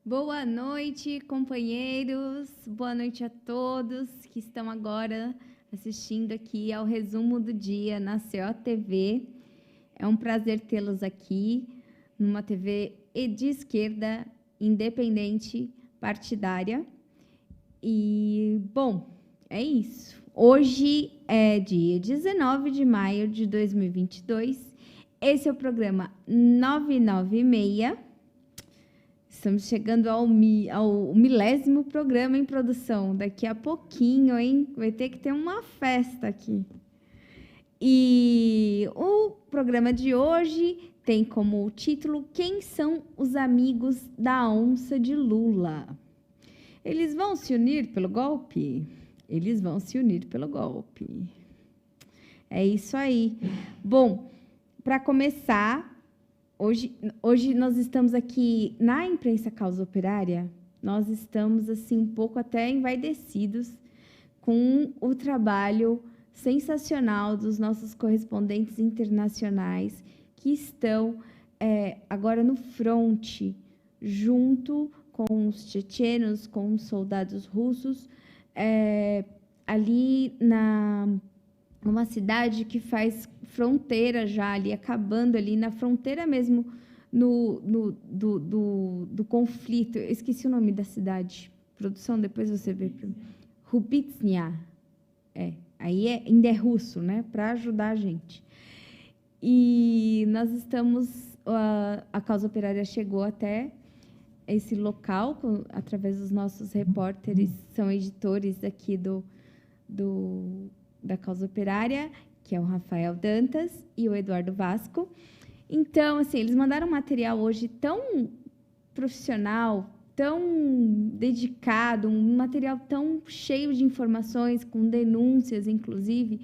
Boa noite, companheiros. Boa noite a todos que estão agora assistindo aqui ao resumo do dia na CO TV. É um prazer tê-los aqui numa TV de esquerda, independente, partidária. E, bom, é isso. Hoje é dia 19 de maio de 2022. Esse é o programa 996. Estamos chegando ao milésimo programa em produção. Daqui a pouquinho, hein? Vai ter que ter uma festa aqui. E o programa de hoje tem como título: Quem são os amigos da onça de Lula? Eles vão se unir pelo golpe? Eles vão se unir pelo golpe. É isso aí. Bom, para começar, Hoje nós estamos aqui na imprensa Causa Operária, nós estamos assim um pouco até envaidecidos com o trabalho sensacional dos nossos correspondentes internacionais que estão agora no fronte, junto com os chechenos, com os soldados russos, ali numa cidade que faz fronteira já ali, acabando ali na fronteira mesmo do conflito. Eu esqueci o nome da cidade. Produção, depois você vê. Rubitsnia. Aí ainda é russo, né? Para ajudar a gente. E nós estamos... A Causa Operária chegou até esse local, através dos nossos repórteres, são editores aqui da Causa Operária, que é o Rafael Dantas e o Eduardo Vasco. Então, assim, eles mandaram um material hoje tão profissional, tão dedicado, um material tão cheio de informações, com denúncias, inclusive.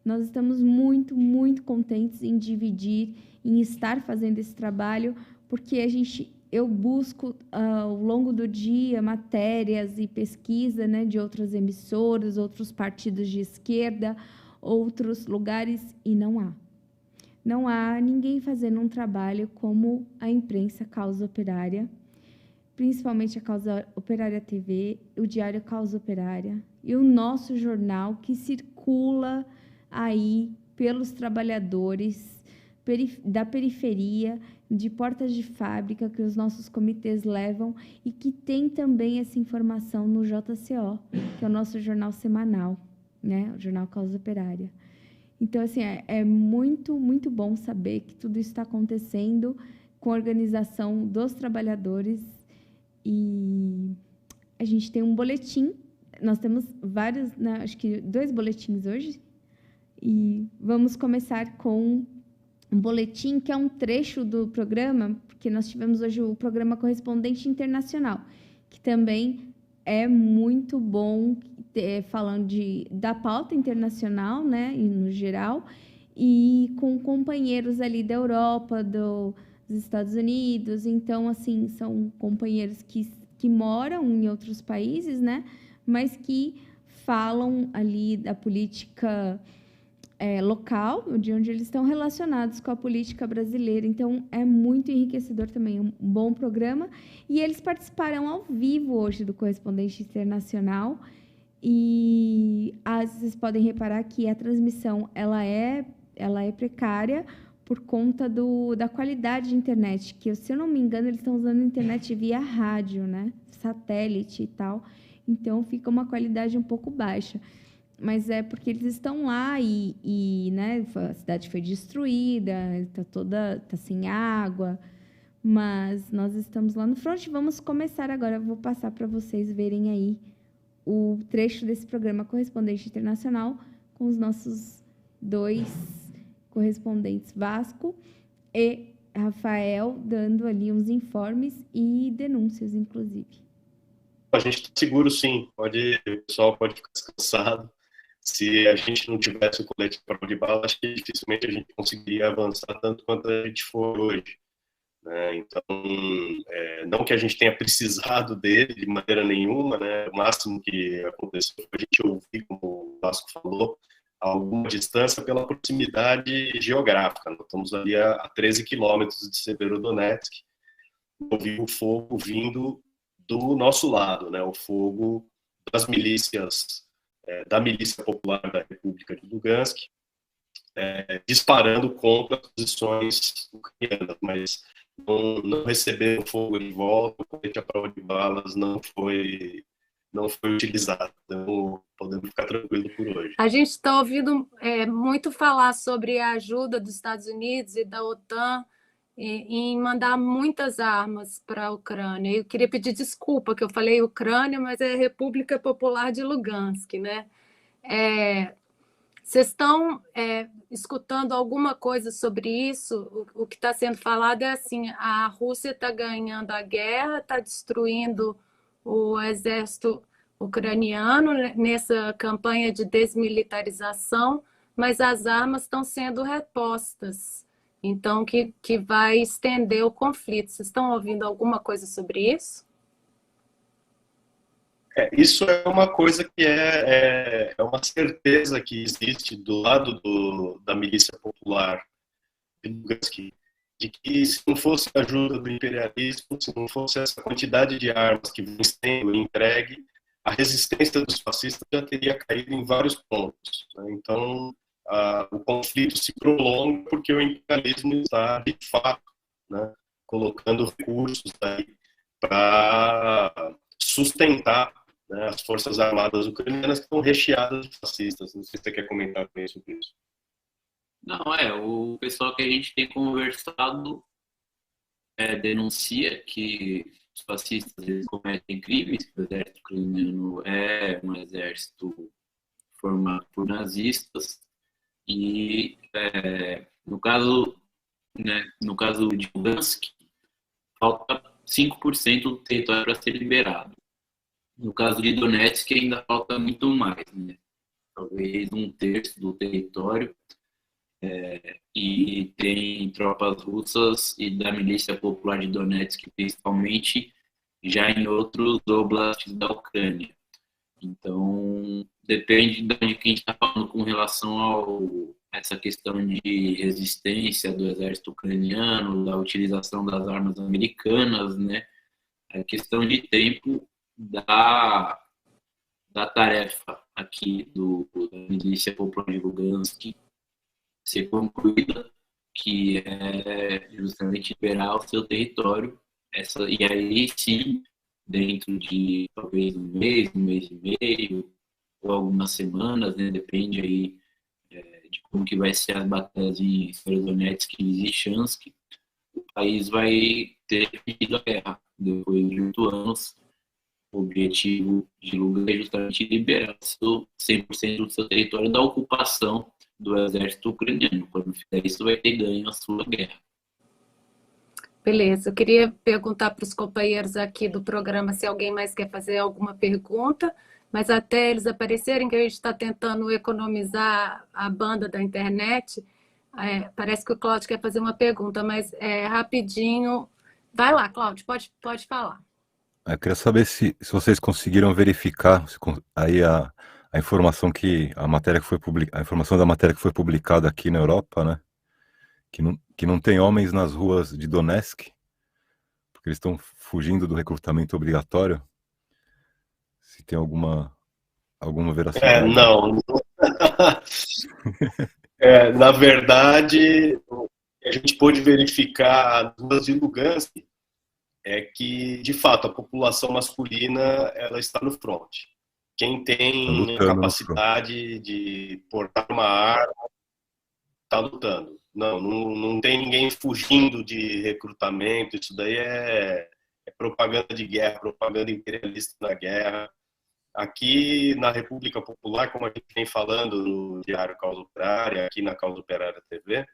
Nós estamos muito, muito contentes em dividir, em estar fazendo esse trabalho, porque eu busco, ao longo do dia, matérias e pesquisa, né, de outras emissoras, outros partidos de esquerda, outros lugares, e não há. Não há ninguém fazendo um trabalho como a imprensa Causa Operária, principalmente a Causa Operária TV, o Diário Causa Operária, e o nosso jornal, que circula aí pelos trabalhadores da periferia, de portas de fábrica que os nossos comitês levam e que tem também essa informação no JCO, que é o nosso jornal semanal, né? O Jornal Causa Operária. Então, assim, é muito, muito bom saber que tudo isso está acontecendo com a organização dos trabalhadores. E a gente tem um boletim, nós temos vários, né, acho que 2 boletins hoje, e vamos começar com um boletim que é um trecho do programa, porque nós tivemos hoje o programa Correspondente Internacional, que também é muito bom, falando da pauta internacional, né, no geral, e com companheiros ali da Europa, dos Estados Unidos. Então, assim, são companheiros que moram em outros países, né, mas que falam ali da política local, de onde eles estão relacionados com a política brasileira. Então, é muito enriquecedor também, um bom programa. E eles participarão ao vivo hoje do Correspondente Internacional. E vocês podem reparar que a transmissão ela é precária por conta da qualidade de internet, que, se eu não me engano, eles estão usando internet via rádio, né? Satélite e tal. Então, fica uma qualidade um pouco baixa. Mas é porque eles estão lá né, a cidade foi destruída, está sem água, mas nós estamos lá no front. Vamos começar agora, eu vou passar para vocês verem aí o trecho desse programa Correspondente Internacional com os nossos 2 correspondentes, Vasco e Rafael, dando ali uns informes e denúncias, inclusive. A gente está seguro, sim. O pessoal pode ficar descansado. Se a gente não tivesse o colete de prova de bala, acho que dificilmente a gente conseguiria avançar tanto quanto a gente for hoje, né? Então, não que a gente tenha precisado dele de maneira nenhuma, né? O máximo que aconteceu foi a gente ouvir, como o Vasco falou, a alguma distância pela proximidade geográfica. Nós estamos ali a 13 quilômetros de Severodonetsk, ouvir o fogo vindo do nosso lado, né, o fogo das milícias, da Milícia Popular da República de Lugansk, disparando contra as posições ucranianas, mas não receberam fogo de volta, o colete à prova de balas não foi utilizado. Então, podemos ficar tranquilos por hoje. A gente está ouvindo muito falar sobre a ajuda dos Estados Unidos e da OTAN em mandar muitas armas para a Ucrânia. Eu queria pedir desculpa que eu falei Ucrânia, mas é República Popular de Lugansk, né? Vocês estão escutando alguma coisa sobre isso? O que está sendo falado é assim: a Rússia está ganhando a guerra, está destruindo o exército ucraniano nessa campanha de desmilitarização, mas as armas estão sendo repostas, então que vai estender o conflito. Vocês estão ouvindo alguma coisa sobre isso? Isso é uma coisa que é uma certeza que existe do lado da Milícia Popular de Lugansk, de que se não fosse a ajuda do imperialismo, se não fosse essa quantidade de armas que vem sendo entregue, a resistência dos fascistas já teria caído em vários pontos, né? Então, o conflito se prolonga porque o imperialismo está, de fato, né, colocando recursos para sustentar, né, as forças armadas ucranianas que estão recheadas de fascistas. Não sei se você quer comentar com isso. Não, o pessoal que a gente tem conversado denuncia que os fascistas eles cometem crimes, que o exército ucraniano é um exército formado por nazistas, e no caso de Lugansk, falta 5% do território para ser liberado. No caso de Donetsk, ainda falta muito mais, né? Talvez 1/3 do território. E tem tropas russas e da Milícia Popular de Donetsk, principalmente, já em outros oblasts da Ucrânia. Então, depende de onde que a gente está falando com relação a essa questão de resistência do exército ucraniano, da utilização das armas americanas, né? É questão de tempo da tarefa aqui da Milícia Popular de Lugansk ser concluída, que é justamente liberar o seu território, e aí sim, dentro de talvez um mês e meio, ou algumas semanas, né, depende aí de como que vai ser as batalhas em Severodonetsk e Lysychansk, o país vai ter perdido a guerra depois de 8 anos. O objetivo de Lula é justamente liberar 100% do seu território da ocupação do exército ucraniano. Quando fizer isso, vai ter ganho a sua guerra. Beleza, eu queria perguntar para os companheiros aqui do programa se alguém mais quer fazer alguma pergunta, mas até eles aparecerem, que a gente está tentando economizar a banda da internet, parece que o Cláudio quer fazer uma pergunta, mas rapidinho. Vai lá, Cláudio, pode falar. Eu queria saber se vocês conseguiram verificar aí a informação a informação da matéria que foi publicada aqui na Europa, né? Que não tem homens nas ruas de Donetsk, porque eles estão fugindo do recrutamento obrigatório. Se tem alguma veracidade. Não. Na verdade, a gente pôde verificar as ruas de Lugansk é que, de fato, a população masculina ela está no front. Quem tem capacidade de portar uma arma está lutando. Não tem ninguém fugindo de recrutamento. Isso daí é propaganda de guerra, propaganda imperialista na guerra. Aqui na República Popular, como a gente vem falando no Diário Causa Operária, aqui na Causa Operária TV,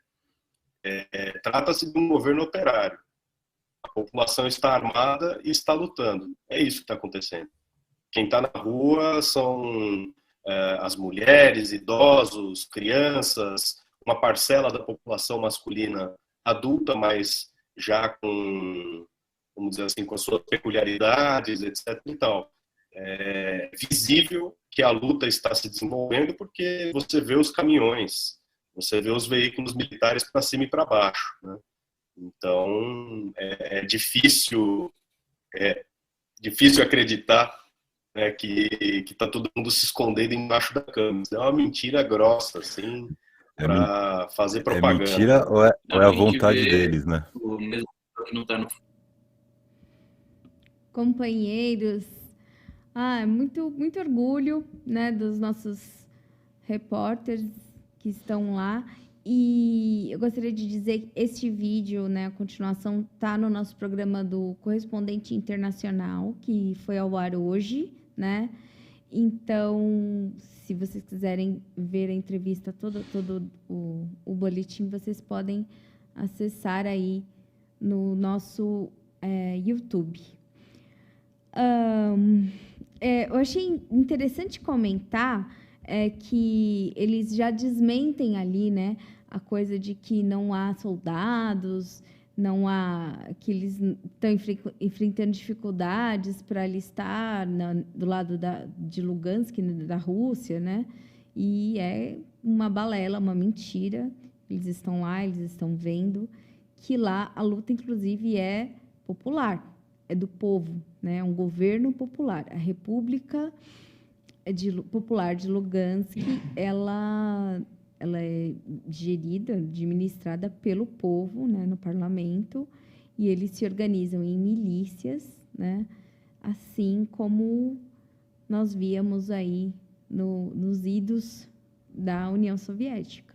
trata-se de um governo operário. A população está armada e está lutando. É isso que está acontecendo. Quem está na rua são as mulheres, idosos, crianças, uma parcela da população masculina adulta, mas já com, vamos dizer assim, com as suas peculiaridades, etc. e tal. É visível que a luta está se desenvolvendo porque você vê os caminhões, você vê os veículos militares para cima e para baixo, né? Então, é difícil difícil acreditar, né, que está todo mundo se escondendo embaixo da cama. Isso é uma mentira grossa, assim, para fazer É propaganda. mentira ou é a A gente vontade vê deles, né? o mesmo que não está no Companheiros, muito, muito orgulho, né, dos nossos repórteres que estão lá. E eu gostaria de dizer que este vídeo, né, a continuação, está no nosso programa do Correspondente Internacional, que foi ao ar hoje, né? Então, se vocês quiserem ver a entrevista, todo o boletim, vocês podem acessar aí no nosso YouTube. Eu achei interessante comentar que eles já desmentem ali, né, a coisa de que não há soldados, não há, que eles estão enfrentando dificuldades para alistar do lado de Lugansk, da Rússia, né? E é uma balela, uma mentira. Eles estão lá, eles estão vendo que lá a luta, inclusive, é popular, é do povo, né? É um governo popular. A República Popular de Lugansk, ela é gerida, administrada pelo povo, né, no parlamento, e eles se organizam em milícias, né, assim como nós víamos aí nos idos da União Soviética.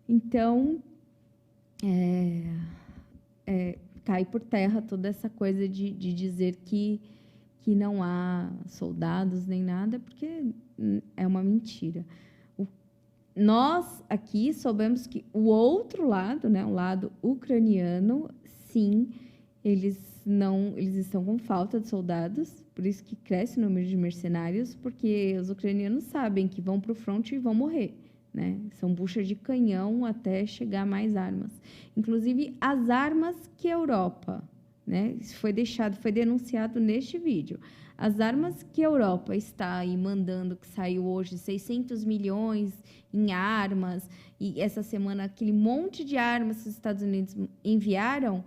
Então, cai por terra toda essa coisa de dizer que não há soldados nem nada, porque é uma mentira. Nós aqui soubemos que o outro lado, né, o lado ucraniano, sim, eles estão com falta de soldados, por isso que cresce o número de mercenários, porque os ucranianos sabem que vão para o fronte e vão morrer, né? São buchas de canhão até chegar mais armas. Inclusive, as armas que a Europa, né, isso foi denunciado neste vídeo. As armas que a Europa está aí mandando, que saiu hoje 600 milhões em armas, e essa semana aquele monte de armas que os Estados Unidos enviaram,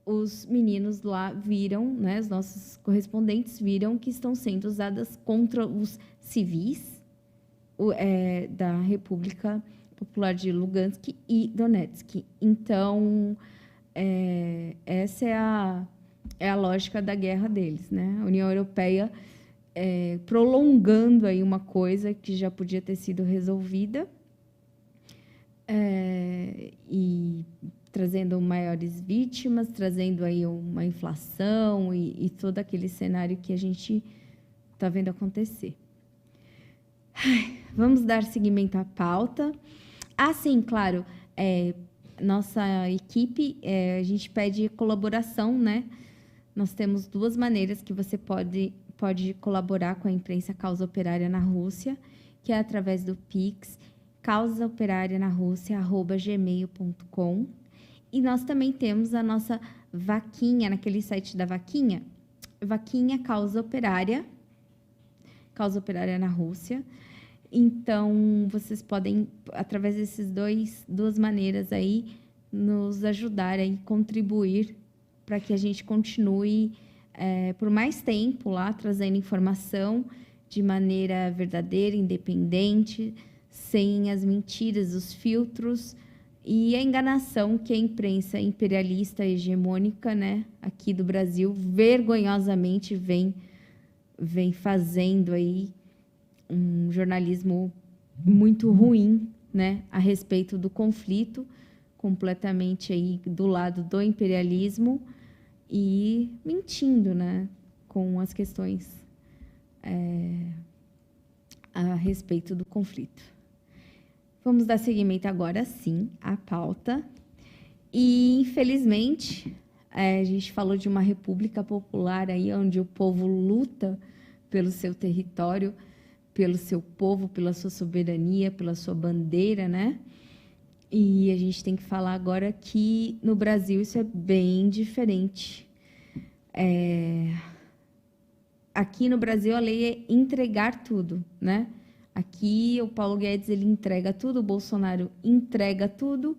os meninos lá viram, né, os nossos correspondentes viram que estão sendo usadas contra os civis da República Popular de Lugansk e Donetsk. Então, essa é a lógica da guerra deles, né? A União Europeia prolongando aí uma coisa que já podia ter sido resolvida e trazendo maiores vítimas, trazendo aí uma inflação e todo aquele cenário que a gente está vendo acontecer. Vamos dar seguimento à pauta. Sim, claro, nossa equipe, a gente pede colaboração, né? Nós temos duas maneiras que você pode colaborar com a imprensa Causa Operária na Rússia, que é através do Pix, causaoperarianarussia@gmail.com. E nós também temos a nossa vaquinha, naquele site da vaquinha Causa Operária na Rússia. Então, vocês podem, através dessas duas maneiras aí, nos ajudar a contribuir para que a gente continue por mais tempo lá, trazendo informação de maneira verdadeira, independente, sem as mentiras, os filtros e a enganação que a imprensa imperialista hegemônica, né, aqui do Brasil, vergonhosamente vem fazendo aí um jornalismo muito ruim, né, a respeito do conflito, completamente aí do lado do imperialismo e mentindo, né, com as questões a respeito do conflito. Vamos dar seguimento agora, sim, à pauta. E, infelizmente, a gente falou de uma república popular aí, onde o povo luta pelo seu território, pelo seu povo, pela sua soberania, pela sua bandeira, né? E a gente tem que falar agora que no Brasil isso é bem diferente. Aqui no Brasil a lei é entregar tudo, né? Aqui o Paulo Guedes ele entrega tudo, o Bolsonaro entrega tudo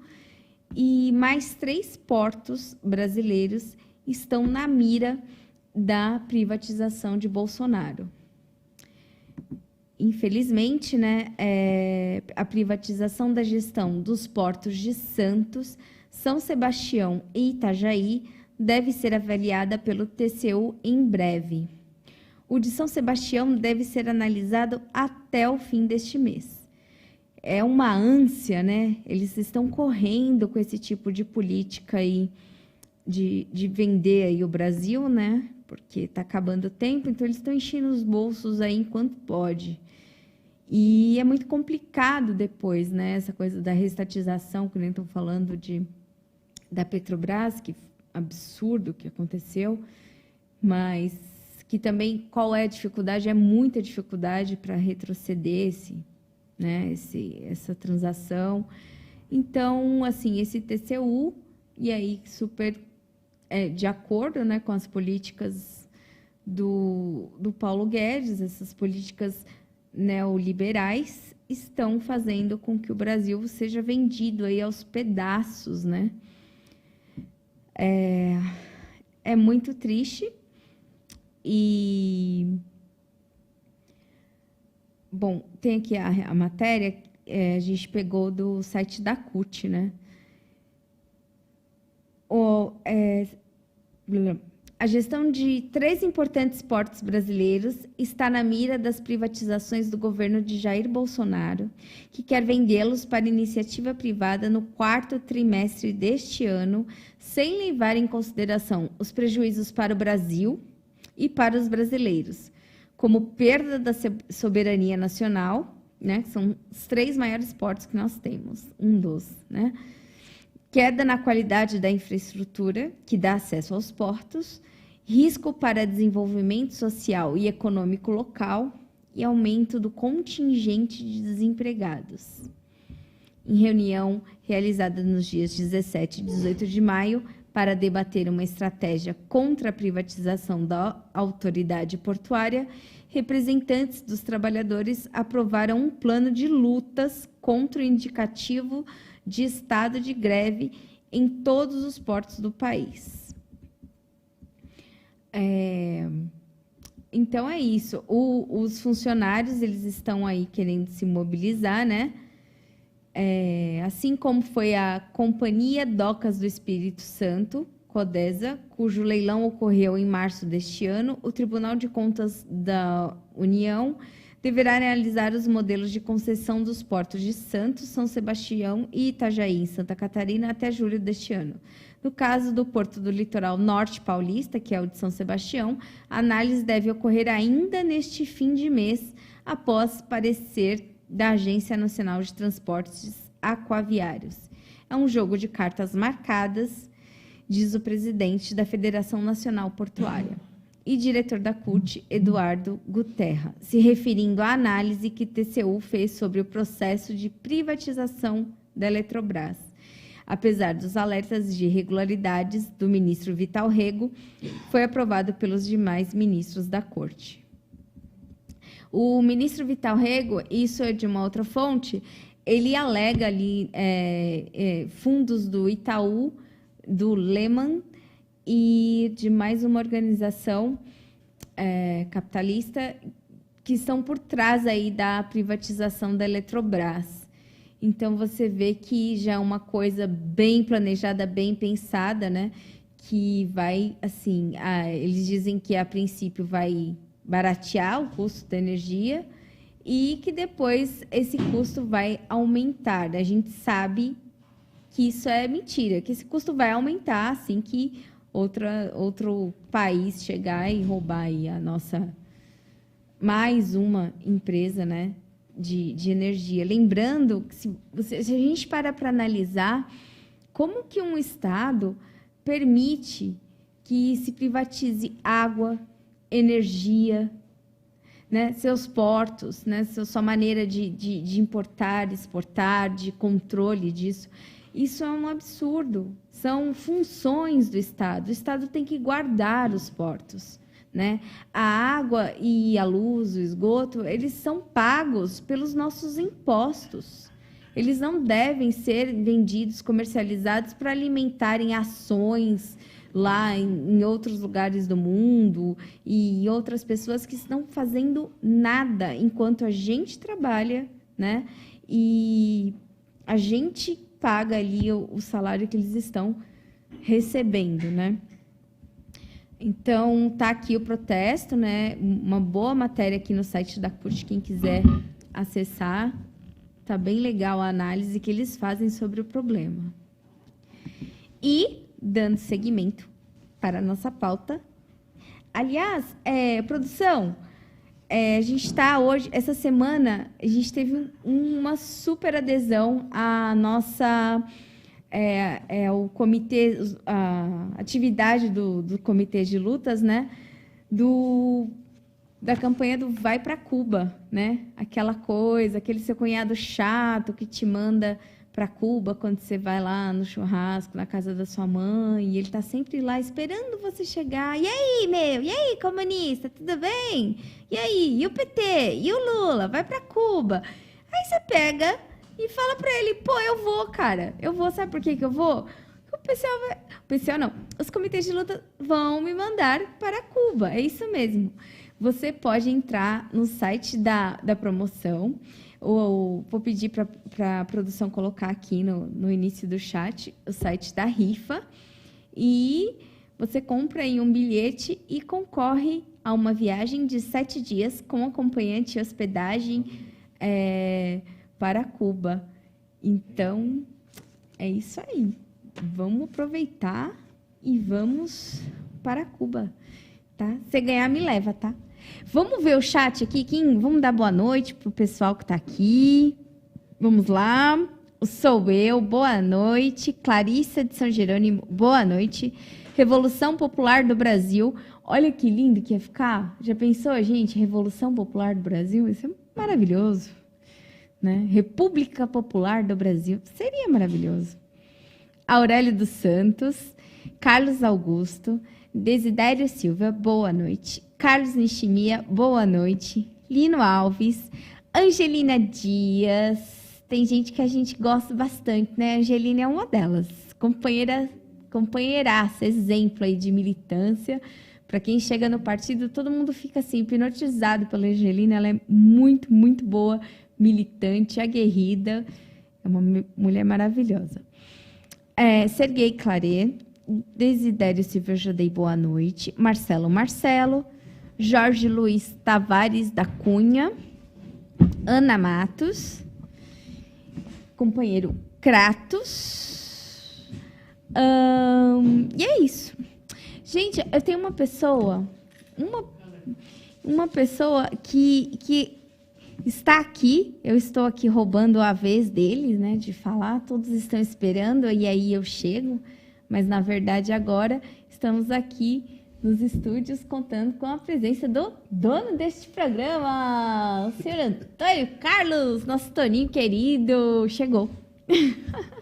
e mais 3 portos brasileiros estão na mira da privatização de Bolsonaro. Infelizmente, né, a privatização da gestão dos portos de Santos, São Sebastião e Itajaí deve ser avaliada pelo TCU em breve. O de São Sebastião deve ser analisado até o fim deste mês. É uma ânsia, né? Eles estão correndo com esse tipo de política aí de vender aí o Brasil, né? Porque está acabando o tempo, então eles estão enchendo os bolsos aí enquanto pode. E é muito complicado depois, né? Essa coisa da reestatização, que nem estão falando da Petrobras, que absurdo que aconteceu, mas que também, qual é a dificuldade? É muita dificuldade para retroceder essa transação. Então, assim, esse TCU, e aí super de acordo, né, com as políticas do Paulo Guedes, essas políticas neoliberais, estão fazendo com que o Brasil seja vendido aí aos pedaços, né? É muito triste. E, bom, tem aqui a matéria, a gente pegou do site da CUT, né? A gestão de 3 importantes portos brasileiros está na mira das privatizações do governo de Jair Bolsonaro, que quer vendê-los para iniciativa privada no 4º trimestre deste ano, sem levar em consideração os prejuízos para o Brasil e para os brasileiros, como perda da soberania nacional, né, que são os 3 maiores portos que nós temos, né, queda na qualidade da infraestrutura que dá acesso aos portos, risco para desenvolvimento social e econômico local e aumento do contingente de desempregados. Em reunião realizada nos dias 17 e 18 de maio, para debater uma estratégia contra a privatização da autoridade portuária, representantes dos trabalhadores aprovaram um plano de lutas contra o indicativo de estado de greve em todos os portos do país. Então, é isso. Os funcionários, eles estão aí querendo se mobilizar, né? Assim como foi a Companhia Docas do Espírito Santo, Codesa, cujo leilão ocorreu em março deste ano, o Tribunal de Contas da União deverá analisar os modelos de concessão dos portos de Santos, São Sebastião e Itajaí, em Santa Catarina, até julho deste ano. No caso do Porto do Litoral Norte Paulista, que é o de São Sebastião, a análise deve ocorrer ainda neste fim de mês, após parecer da Agência Nacional de Transportes Aquaviários. É um jogo de cartas marcadas, diz o presidente da Federação Nacional Portuária e diretor da CUT, Eduardo Guterra, se referindo à análise que TCU fez sobre o processo de privatização da Eletrobras. Apesar dos alertas de irregularidades do ministro Vital Rego, foi aprovado pelos demais ministros da Corte. O ministro Vital Rego, isso é de uma outra fonte, ele alega ali fundos do Itaú, do Lehman e de mais uma organização capitalista que estão por trás aí da privatização da Eletrobras. Então, você vê que já é uma coisa bem planejada, bem pensada, né? Que vai, assim, eles dizem que a princípio vai baratear o custo da energia e que depois esse custo vai aumentar. A gente sabe que isso é mentira, que esse custo vai aumentar assim que outro país chegar e roubar aí mais uma empresa, né, de energia. Lembrando que se a gente para analisar como que um Estado permite que se privatize água, energia, né, seus portos, né, sua maneira de importar, exportar, de controle disso. Isso é um absurdo. São funções do Estado. O Estado tem que guardar os portos, né? A água e a luz, o esgoto, eles são pagos pelos nossos impostos. Eles não devem ser vendidos, comercializados para alimentarem ações lá em outros lugares do mundo e outras pessoas que estão fazendo nada enquanto a gente trabalha, né? E a gente paga ali o salário que eles estão recebendo, né? Então, tá aqui o protesto, né? Uma boa matéria aqui no site da CUT, quem quiser acessar. Tá bem legal a análise que eles fazem sobre o problema. E, dando seguimento para a nossa pauta. Aliás, produção, a gente está hoje, essa semana, a gente teve uma super adesão à nossa... o comitê, a atividade do comitê de lutas, né? Da campanha do Vai para Cuba, né? Aquela coisa, aquele seu cunhado chato que te manda para Cuba quando você vai lá no churrasco, na casa da sua mãe, e ele tá sempre lá esperando você chegar. E aí, meu? E aí, comunista? Tudo bem? E aí? E o PT? E o Lula? Vai para Cuba. Aí você pega e fala para ele, pô, eu vou, cara. Eu vou, sabe por que eu vou? O PCO não. Os comitês de luta vão me mandar para Cuba. É isso mesmo. Você pode entrar no site da promoção, ou vou pedir para a produção colocar aqui no início do chat, o site da rifa, e você compra aí um bilhete e concorre a uma viagem de 7 dias com acompanhante e hospedagem para Cuba. Então, é isso aí. Vamos aproveitar e vamos para Cuba, tá? Se ganhar, me leva, tá? Vamos ver o chat aqui, Kim? Vamos dar boa noite pro pessoal que tá aqui. Vamos lá. Sou eu, boa noite. Clarissa de São Jerônimo, boa noite. Revolução Popular do Brasil. Olha que lindo que ia ficar. Já pensou, gente? Revolução Popular do Brasil? Isso é maravilhoso, né? República Popular do Brasil. Seria maravilhoso. Aurélio dos Santos, Carlos Augusto, Desidério Silva, boa noite. Carlos Nishimiya, boa noite. Lino Alves, Angelina Dias. Tem gente que a gente gosta bastante, né? Angelina é uma delas. Companheiraça, exemplo aí de militância. Para quem chega no partido, todo mundo fica assim, hipnotizado pela Angelina. Ela é muito, muito boa, militante, aguerrida. É uma mulher maravilhosa. Serguei Claret, Desidério Silva, eu já dei boa noite. Marcelo, Jorge Luiz Tavares da Cunha, Ana Matos, companheiro Kratos. E é isso. Gente, eu tenho uma pessoa que está aqui, eu estou aqui roubando a vez deles, né, de falar, todos estão esperando, e aí eu chego, mas na verdade agora estamos aqui nos estúdios contando com a presença do dono deste programa, o senhor Antônio Carlos, nosso Toninho querido, chegou.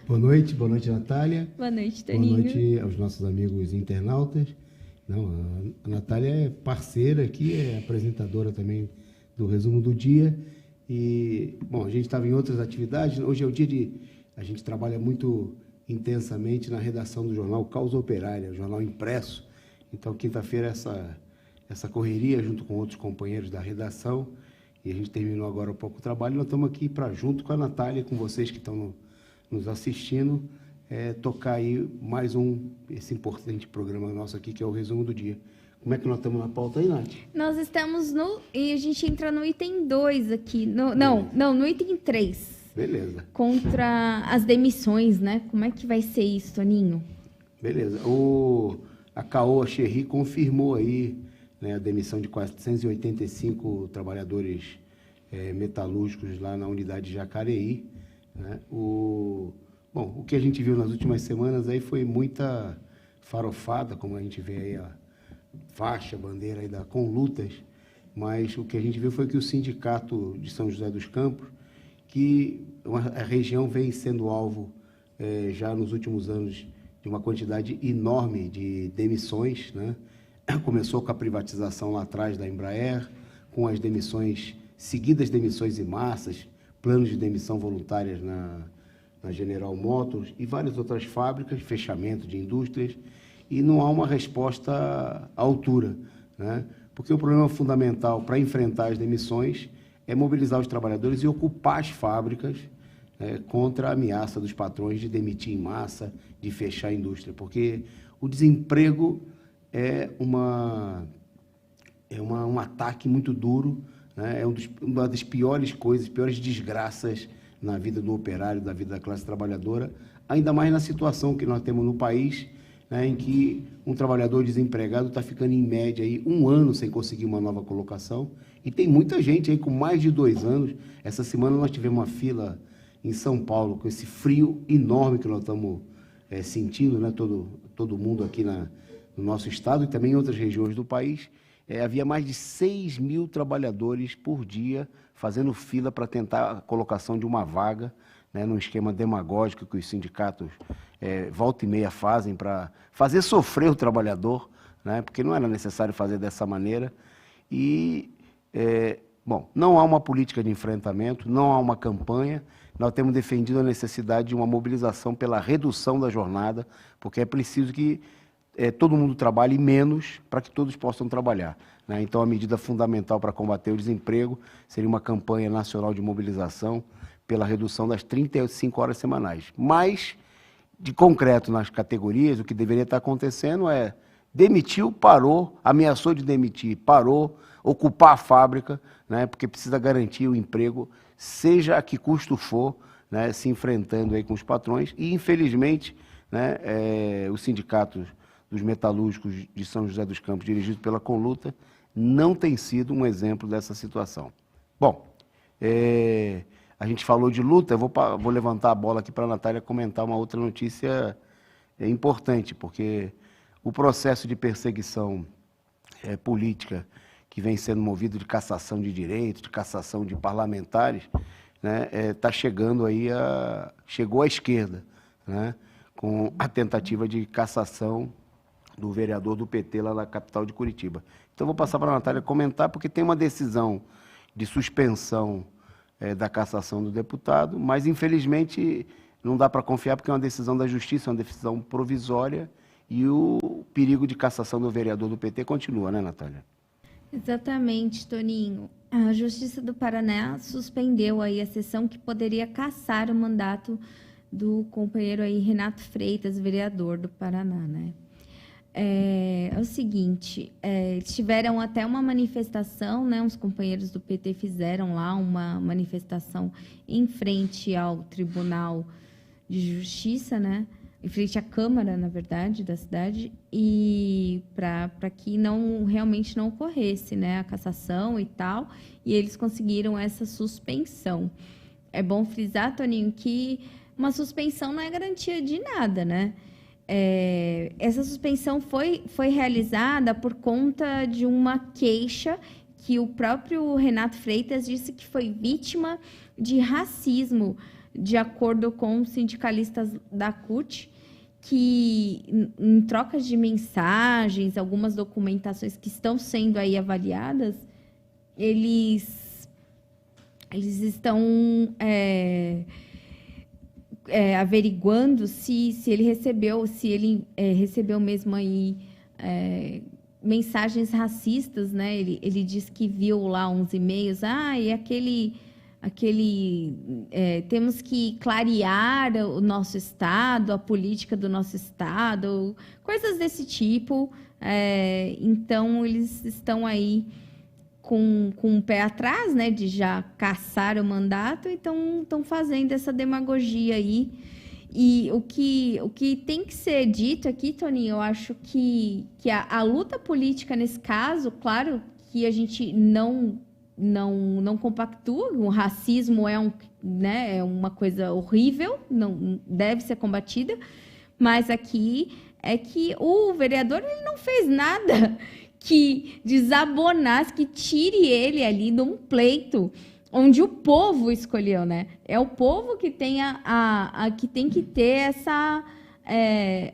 Boa noite, Natália. Boa noite, Toninho. Boa noite aos nossos amigos internautas. A Natália é parceira aqui, é apresentadora também do Resumo do Dia. E, bom, a gente estava em outras atividades. Hoje é o dia a gente trabalha muito intensamente na redação do jornal Causa Operária, jornal impresso. Então, quinta-feira, essa correria junto com outros companheiros da redação. E a gente terminou agora há pouco o trabalho. Nós estamos aqui junto com a Natália, com vocês que estão nos assistindo, tocar aí mais esse importante programa nosso aqui, que é o Resumo do Dia. Como é que nós estamos na pauta aí, Nath? Nós estamos e a gente entra no item 2 aqui. No item 3. Beleza. Contra as demissões, né? Como é que vai ser isso, Toninho? Beleza. A Caoa Cherry confirmou aí, né, a demissão de 485 trabalhadores metalúrgicos lá na unidade Jacareí. Né? O que a gente viu nas últimas semanas aí foi muita farofada, como a gente vê aí a faixa, bandeira aí com lutas, mas o que a gente viu foi que o sindicato de São José dos Campos, que a região vem sendo alvo já nos últimos anos de uma quantidade enorme de demissões, né? Começou com a privatização lá atrás da Embraer, com as seguidas demissões em massas, planos de demissão voluntárias na General Motors e várias outras fábricas, fechamento de indústrias. e não há uma resposta à altura, né? Porque o problema fundamental para enfrentar as demissões é mobilizar os trabalhadores e ocupar as fábricas contra a ameaça dos patrões de demitir em massa, de fechar a indústria, porque o desemprego é um ataque muito duro, né? Uma das piores coisas, piores desgraças na vida do operário, da vida da classe trabalhadora, ainda mais na situação que nós temos no país, né, em que um trabalhador desempregado está ficando, em média, aí, 1 ano sem conseguir uma nova colocação, e tem muita gente aí com mais de 2 anos. Essa semana nós tivemos uma fila em São Paulo, com esse frio enorme que nós estamos sentindo, né, todo mundo aqui no nosso estado e também em outras regiões do país. Havia mais de 6 mil trabalhadores por dia fazendo fila para tentar a colocação de uma vaga, né, num esquema demagógico que os sindicatos volta e meia fazem para fazer sofrer o trabalhador, né, porque não era necessário fazer dessa maneira. E, bom, não há uma política de enfrentamento, não há uma campanha. Nós temos defendido a necessidade de uma mobilização pela redução da jornada, porque é preciso que todo mundo trabalhe menos para que todos possam trabalhar, né? Então, a medida fundamental para combater o desemprego seria uma campanha nacional de mobilização pela redução das 35 horas semanais. Mas, de concreto nas categorias, o que deveria estar acontecendo é demitiu, parou, ameaçou de demitir, parou, ocupar a fábrica, né? Porque precisa garantir o emprego, seja a que custo for, né? Se enfrentando aí com os patrões. E, infelizmente, né, os sindicatos dos metalúrgicos de São José dos Campos, dirigidos pela Conluta, não tem sido um exemplo dessa situação. Bom, a gente falou de luta, eu vou levantar a bola aqui para a Natália comentar uma outra notícia importante, porque o processo de perseguição política que vem sendo movido de cassação de direitos, de cassação de parlamentares, né, chegou à esquerda, né, com a tentativa de cassação do vereador do PT lá na capital de Curitiba. Então, vou passar para a Natália comentar, porque tem uma decisão de suspensão da cassação do deputado, mas, infelizmente, não dá para confiar, porque é uma decisão da Justiça, é uma decisão provisória, e o perigo de cassação do vereador do PT continua, né, Natália? Exatamente, Toninho. A Justiça do Paraná suspendeu aí a sessão que poderia cassar o mandato do companheiro aí Renato Freitas, vereador do Paraná, né? É o seguinte, eles tiveram até uma manifestação, né? Os companheiros do PT fizeram lá uma manifestação em frente ao Tribunal de Justiça, né? Em frente à Câmara, na verdade, da cidade, e para que realmente não ocorresse, né, a cassação e tal, e eles conseguiram essa suspensão. É bom frisar, Toninho, que uma suspensão não é garantia de nada, né? Essa suspensão foi realizada por conta de uma queixa que o próprio Renato Freitas disse que foi vítima de racismo, de acordo com os sindicalistas da CUT, que em trocas de mensagens, algumas documentações que estão sendo aí avaliadas, eles estão averiguando se ele recebeu mesmo aí mensagens racistas, né? Ele disse que viu lá uns e-mails, e temos que clarear o nosso estado, a política do nosso estado, coisas desse tipo. Então, eles estão aí com o pé atrás, né, de já cassar o mandato, e estão fazendo essa demagogia aí. E o que tem que ser dito aqui, Toninho, eu acho que a luta política nesse caso, claro que a gente não compactua, o racismo é uma coisa horrível, não deve ser combatida, mas aqui é que o vereador ele não fez nada que desabonasse, que tire ele ali de um pleito onde o povo escolheu, né? É o povo que tem que tem que ter essa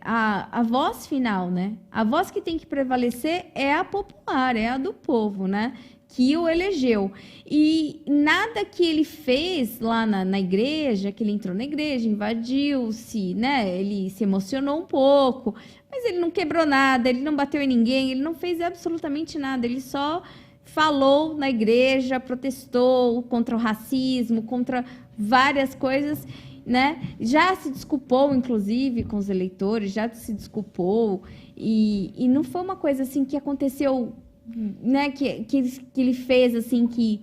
a voz final, né? A voz que tem que prevalecer é a popular, é a do povo, né? que o elegeu. E nada que ele fez lá na igreja, que ele entrou na igreja, invadiu-se, né? Ele se emocionou um pouco, mas ele não quebrou nada, ele não bateu em ninguém, ele não fez absolutamente nada, ele só falou na igreja, protestou contra o racismo, contra várias coisas, né? Já se desculpou, inclusive, com os eleitores, já se desculpou, e não foi uma coisa assim que aconteceu, né? Que ele fez assim, que,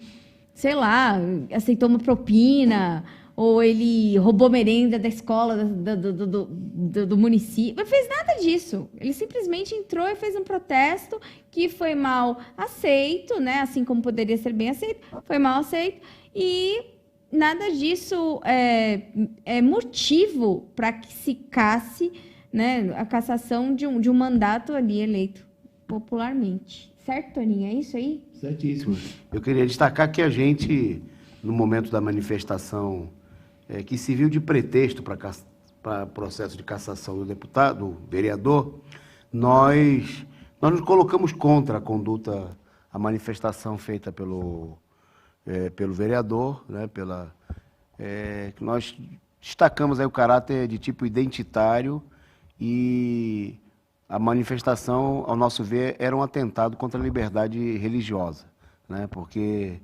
sei lá, aceitou uma propina, ou ele roubou merenda da escola do município. Não fez nada disso. Ele simplesmente entrou e fez um protesto que foi mal aceito, né? Assim como poderia ser bem aceito, foi mal aceito, e nada disso é motivo para que se casse, né, a cassação de um mandato ali eleito popularmente. Certo, Toninho? É isso aí? Certíssimo. Eu queria destacar que a gente, no momento da manifestação, que serviu de pretexto para processo de cassação do deputado, do vereador, nós nos colocamos contra a conduta, a manifestação feita pelo vereador, né, nós destacamos aí o caráter de tipo identitário, e a manifestação, ao nosso ver, era um atentado contra a liberdade religiosa, né, porque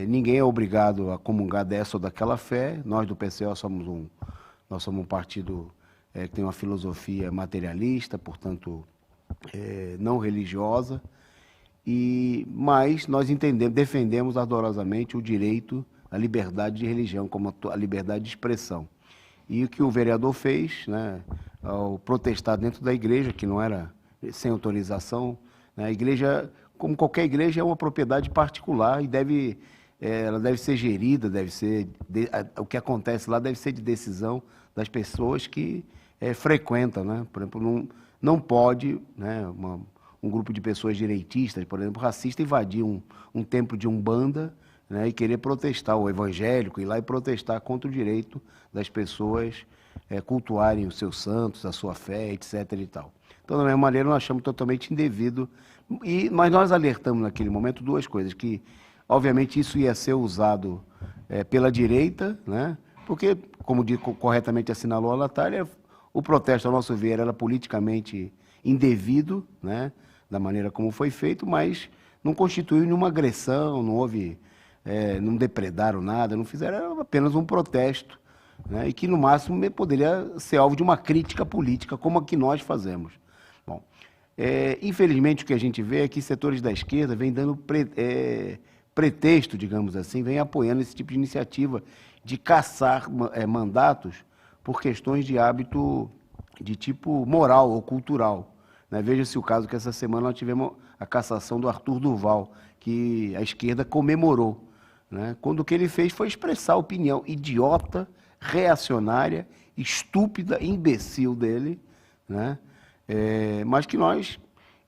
ninguém é obrigado a comungar dessa ou daquela fé. Nós do PCO somos um partido que tem uma filosofia materialista, portanto, não religiosa, mas nós defendemos ardorosamente o direito à liberdade de religião, como a liberdade de expressão. E o que o vereador fez, né, ao protestar dentro da igreja, que não era sem autorização, né, a igreja, como qualquer igreja, é uma propriedade particular e ela deve ser gerida, o que acontece lá deve ser de decisão das pessoas que frequentam, né? Por exemplo, não pode, né, um grupo de pessoas direitistas, por exemplo, racista, invadir um templo de Umbanda, né, e querer protestar, o evangélico, ir lá e protestar contra o direito das pessoas cultuarem os seus santos, a sua fé, etc. e tal. Então, da mesma maneira, nós achamos totalmente indevido, mas nós alertamos naquele momento duas coisas, que, obviamente, isso ia ser usado pela direita, né, porque, como corretamente assinalou a Natália, o protesto, ao nosso ver, era politicamente indevido, né, da maneira como foi feito, mas não constituiu nenhuma agressão, não depredaram nada, não fizeram, era apenas um protesto, né, e que, no máximo, poderia ser alvo de uma crítica política, como a que nós fazemos. Bom, infelizmente, o que a gente vê é que setores da esquerda vêm dando pretexto, digamos assim, vêm apoiando esse tipo de iniciativa de caçar mandatos por questões de hábito de tipo moral ou cultural, né? Veja-se o caso que essa semana nós tivemos a cassação do Arthur Durval, que a esquerda comemorou, né, quando o que ele fez foi expressar a opinião idiota, reacionária, estúpida, imbecil dele, né, mas que nós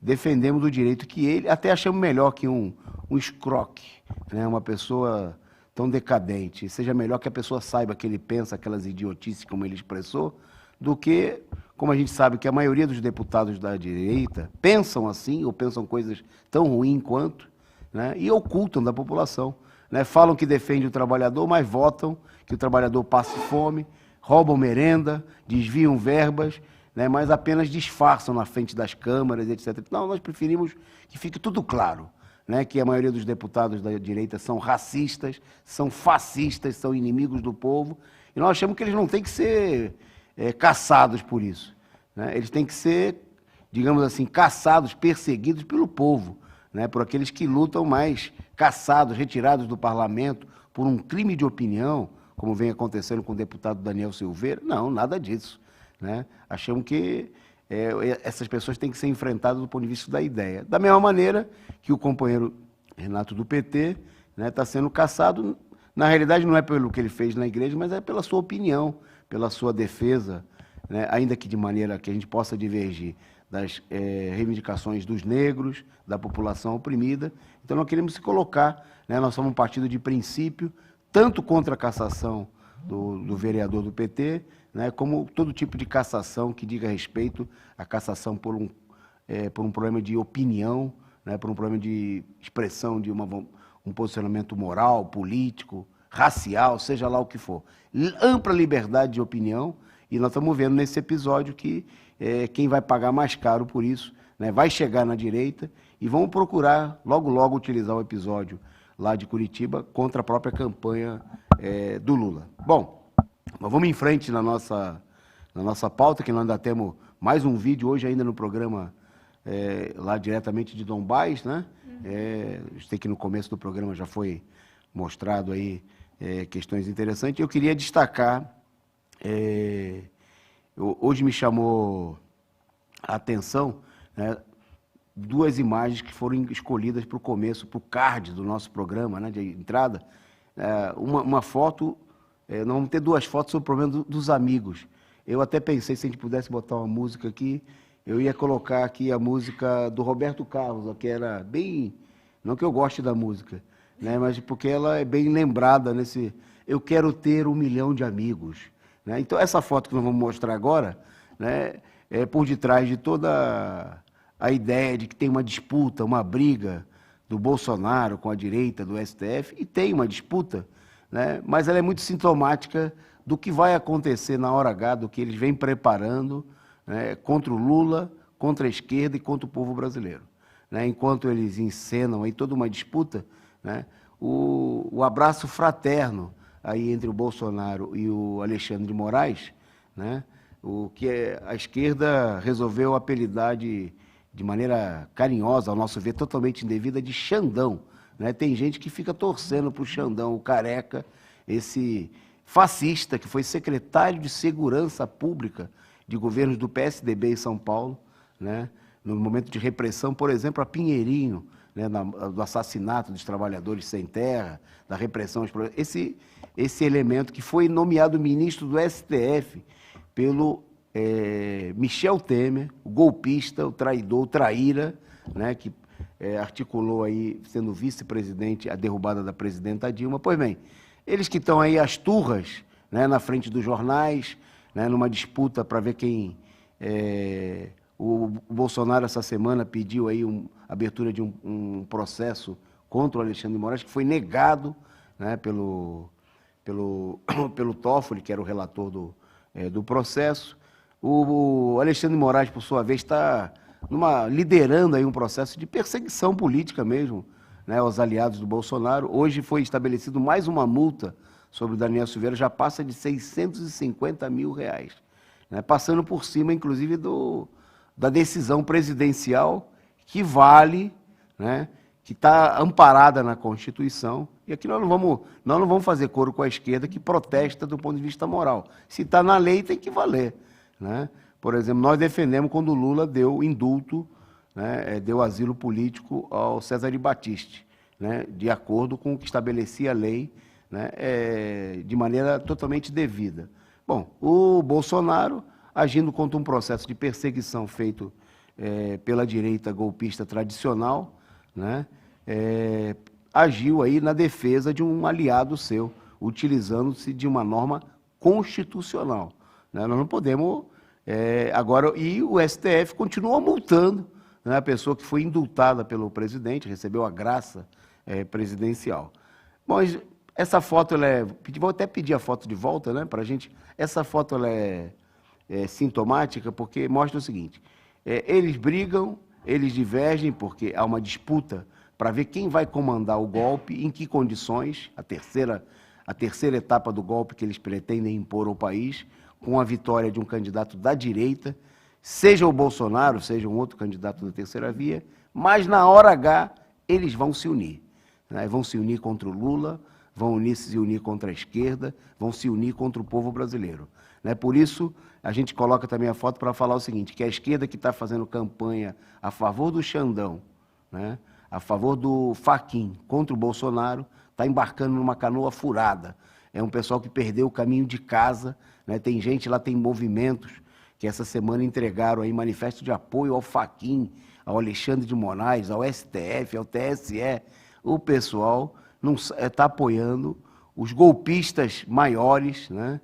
defendemos o direito que ele, até achamos melhor que um escroque, né, uma pessoa tão decadente, seja melhor que a pessoa saiba que ele pensa aquelas idiotices como ele expressou, do que, como a gente sabe que a maioria dos deputados da direita pensam assim, ou pensam coisas tão ruins quanto, né, e ocultam da população, né, falam que defendem o trabalhador, mas votam que o trabalhador passe fome, roubam merenda, desviam verbas, né, mas apenas disfarçam na frente das câmaras, etc. Não, nós preferimos que fique tudo claro, né, que a maioria dos deputados da direita são racistas, são fascistas, são inimigos do povo, e nós achamos que eles não têm que ser caçados por isso, né? Eles têm que ser, digamos assim, caçados, perseguidos pelo povo, né, por aqueles que lutam, mais caçados, retirados do parlamento por um crime de opinião, como vem acontecendo com o deputado Daniel Silveira. Não, nada disso, né? Achamos que essas pessoas têm que ser enfrentadas do ponto de vista da ideia. Da mesma maneira que o companheiro Renato do PT, né, está sendo caçado, na realidade não é pelo que ele fez na igreja, mas é pela sua opinião, pela sua defesa, né, ainda que de maneira que a gente possa divergir das reivindicações dos negros, da população oprimida. Então nós queremos se colocar, né, nós somos um partido de princípio, tanto contra a cassação do vereador do PT, né, como todo tipo de cassação que diga respeito à cassação por um problema de opinião, né, por um problema de expressão de um posicionamento moral, político, racial, seja lá o que for. Ampla liberdade de opinião, e nós estamos vendo nesse episódio que quem vai pagar mais caro por isso, né, vai chegar na direita e vão procurar logo, logo utilizar o episódio lá de Curitiba contra a própria campanha do Lula. Bom, mas vamos em frente na nossa pauta, que nós ainda temos mais um vídeo hoje ainda no programa lá diretamente de Dombás, né? Sei que no começo do programa já foi mostrado aí questões interessantes. Eu queria destacar, hoje me chamou a atenção, né, duas imagens que foram escolhidas para o começo, para o card do nosso programa, né, de entrada. Uma foto, nós vamos ter duas fotos sobre o problema dos amigos. Eu até pensei, se a gente pudesse botar uma música aqui, eu ia colocar aqui a música do Roberto Carlos, que era bem... Não que eu goste da música, né, mas porque ela é bem lembrada nesse... Eu quero ter 1 milhão de amigos. Né? Então, essa foto que nós vamos mostrar agora, né, é por detrás de toda a ideia de que tem uma disputa, uma briga do Bolsonaro com a direita do STF, e tem uma disputa, né, mas ela é muito sintomática do que vai acontecer na hora H, do que eles vêm preparando, né, contra o Lula, contra a esquerda e contra o povo brasileiro. Né? Enquanto eles encenam aí toda uma disputa, né, o abraço fraterno aí entre o Bolsonaro e o Alexandre de Moraes, né, o que a esquerda resolveu apelidar de maneira carinhosa, ao nosso ver, totalmente indevida, de Xandão. Né? Tem gente que fica torcendo para o Xandão, o careca, esse fascista que foi secretário de Segurança Pública de governos do PSDB em São Paulo, né? No momento de repressão, por exemplo, a Pinheirinho, né? Do assassinato dos trabalhadores sem terra, da repressão. Esse elemento que foi nomeado ministro do STF pelo Michel Temer, o golpista, o traidor, o traíra, né? Que articulou aí, sendo vice-presidente, a derrubada da presidenta Dilma. Pois bem, eles que estão aí às turras, né, na frente dos jornais, né, numa disputa para ver quem... O Bolsonaro, essa semana, pediu aí abertura de um processo contra o Alexandre de Moraes, que foi negado, né, pelo Toffoli, que era o relator do processo. O Alexandre de Moraes, por sua vez, está liderando aí um processo de perseguição política mesmo, né, aos aliados do Bolsonaro. Hoje foi estabelecido mais uma multa sobre o Daniel Silveira, já passa de R$650 mil, né, passando por cima, inclusive, da decisão presidencial que vale, né, que está amparada na Constituição. E aqui nós não vamos fazer coro com a esquerda que protesta do ponto de vista moral. Se está na lei, tem que valer. Né? Por exemplo, nós defendemos quando o Lula deu indulto, né, deu asilo político ao César de Battisti, né, de acordo com o que estabelecia a lei, né, de maneira totalmente devida. Bom, o Bolsonaro, agindo contra um processo de perseguição feito pela direita golpista tradicional, né, agiu aí na defesa de um aliado seu, utilizando-se de uma norma constitucional. Né? Nós não podemos... agora, e o STF continua multando, né, a pessoa que foi indultada pelo presidente, recebeu a graça presidencial. Bom, essa foto, vou até pedir a foto de volta, né, para a gente. Essa foto ela é sintomática porque mostra o seguinte: eles brigam, eles divergem, porque há uma disputa para ver quem vai comandar o golpe, em que condições, a terceira etapa do golpe que eles pretendem impor ao país, com a vitória de um candidato da direita, seja o Bolsonaro, seja um outro candidato da terceira via, mas na hora H eles vão se unir. Né? Vão se unir contra o Lula, vão se unir contra a esquerda, vão se unir contra o povo brasileiro. Né? Por isso, a gente coloca também a foto para falar o seguinte, que a esquerda que está fazendo campanha a favor do Xandão, né, a favor do Fachin contra o Bolsonaro, está embarcando numa canoa furada. É um pessoal que perdeu o caminho de casa, né? Tem gente lá, tem movimentos que essa semana entregaram aí manifesto de apoio ao Fachin, ao Alexandre de Moraes, ao STF, ao TSE. O pessoal está apoiando os golpistas maiores, né?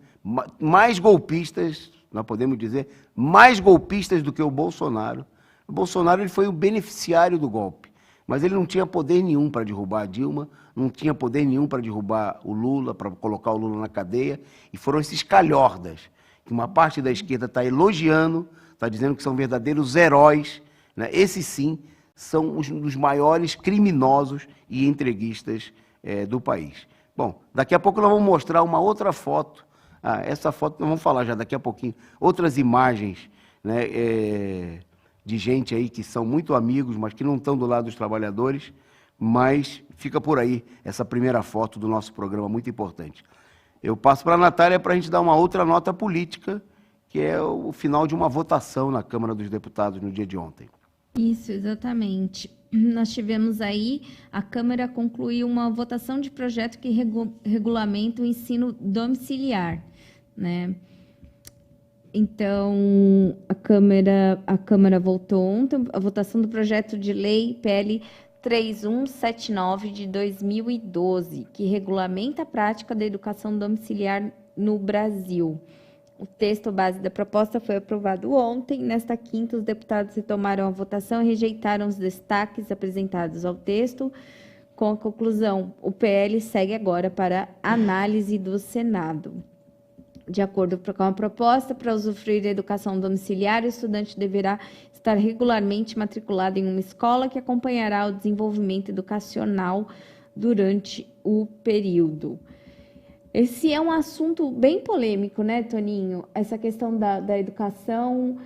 Mais golpistas, nós podemos dizer, mais golpistas do que o Bolsonaro. O Bolsonaro ele foi o beneficiário do golpe. Mas ele não tinha poder nenhum para derrubar a Dilma, não tinha poder nenhum para derrubar o Lula, para colocar o Lula na cadeia, e foram esses calhordas, que uma parte da esquerda está elogiando, está dizendo que são verdadeiros heróis, né? Esses sim são os dos maiores criminosos e entreguistas do país. Bom, daqui a pouco nós vamos mostrar uma outra foto. Essa foto nós vamos falar já daqui a pouquinho. Outras imagens, né, de gente aí que são muito amigos, mas que não estão do lado dos trabalhadores, mas fica por aí essa primeira foto do nosso programa, muito importante. Eu passo para a Natália para a gente dar uma outra nota política, que é o final de uma votação na Câmara dos Deputados no dia de ontem. Isso, exatamente. Nós tivemos aí, a Câmara concluiu uma votação de projeto que regulamenta o ensino domiciliar, né? Então, a Câmara votou ontem a votação do projeto de lei PL 3179 de 2012, que regulamenta a prática da educação domiciliar no Brasil. O texto base da proposta foi aprovado ontem. Nesta quinta, os deputados retomaram a votação e rejeitaram os destaques apresentados ao texto. Com a conclusão, o PL segue agora para análise do Senado. De acordo com a proposta, para usufruir da educação domiciliar, o estudante deverá estar regularmente matriculado em uma escola que acompanhará o desenvolvimento educacional durante o período. Esse é um assunto bem polêmico, né, Toninho? Essa questão da educação,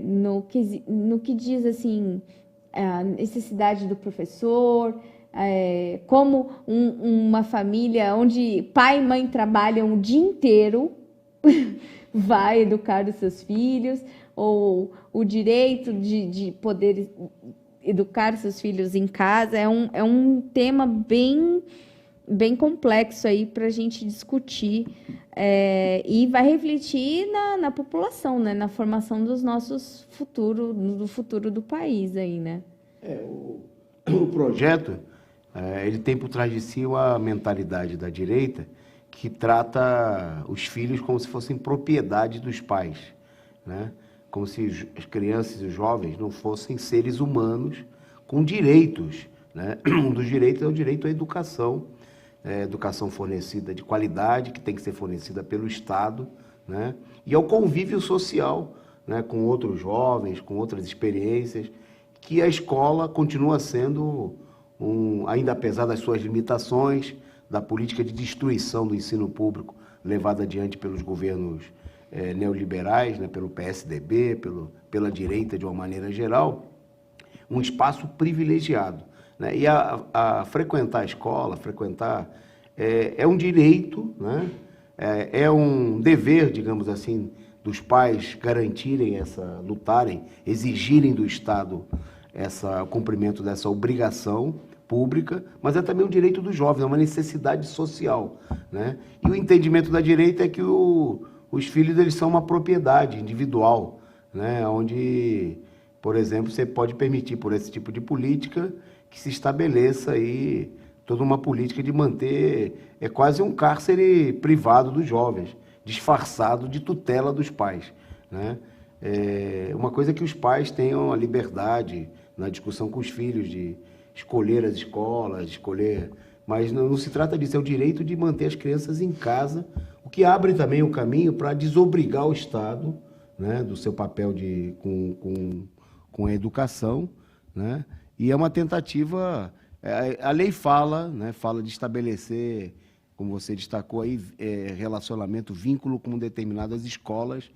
no que diz assim, a necessidade do professor, como uma família onde pai e mãe trabalham o dia inteiro vai educar os seus filhos, ou o direito de poder educar seus filhos em casa. É um tema bem complexo aí para a gente discutir, e vai refletir na população, né? Na formação dos nossos do futuro do país aí, né? O projeto, ele tem por trás de si uma mentalidade da direita que trata os filhos como se fossem propriedade dos pais, né? Como se as crianças e os jovens não fossem seres humanos com direitos, né? Um dos direitos é o direito à educação, educação fornecida de qualidade, que tem que ser fornecida pelo Estado, né? E ao convívio social, né? Com outros jovens, com outras experiências, que a escola continua sendo, ainda apesar das suas limitações, da política de destruição do ensino público levada adiante pelos governos neoliberais, né? Pelo PSDB, pela direita de uma maneira geral, um espaço privilegiado, né? E a frequentar a escola, é um direito, né? É um dever, digamos assim, dos pais garantirem lutarem, exigirem do Estado o cumprimento dessa obrigação pública, mas é também um direito dos jovens, é uma necessidade social, né? E o entendimento da direita é que os filhos, eles são uma propriedade individual, né? Onde, por exemplo, você pode permitir, por esse tipo de política, que se estabeleça aí toda uma política de manter, quase um cárcere privado dos jovens, disfarçado de tutela dos pais, né? Uma coisa é que os pais tenham a liberdade na discussão com os filhos de escolher as escolas, mas não se trata disso, é o direito de manter as crianças em casa, o que abre também o caminho para desobrigar o Estado, né, do seu papel com a educação, né? E é uma tentativa, a lei fala, né, fala de estabelecer, como você destacou aí, relacionamento, vínculo com determinadas escolas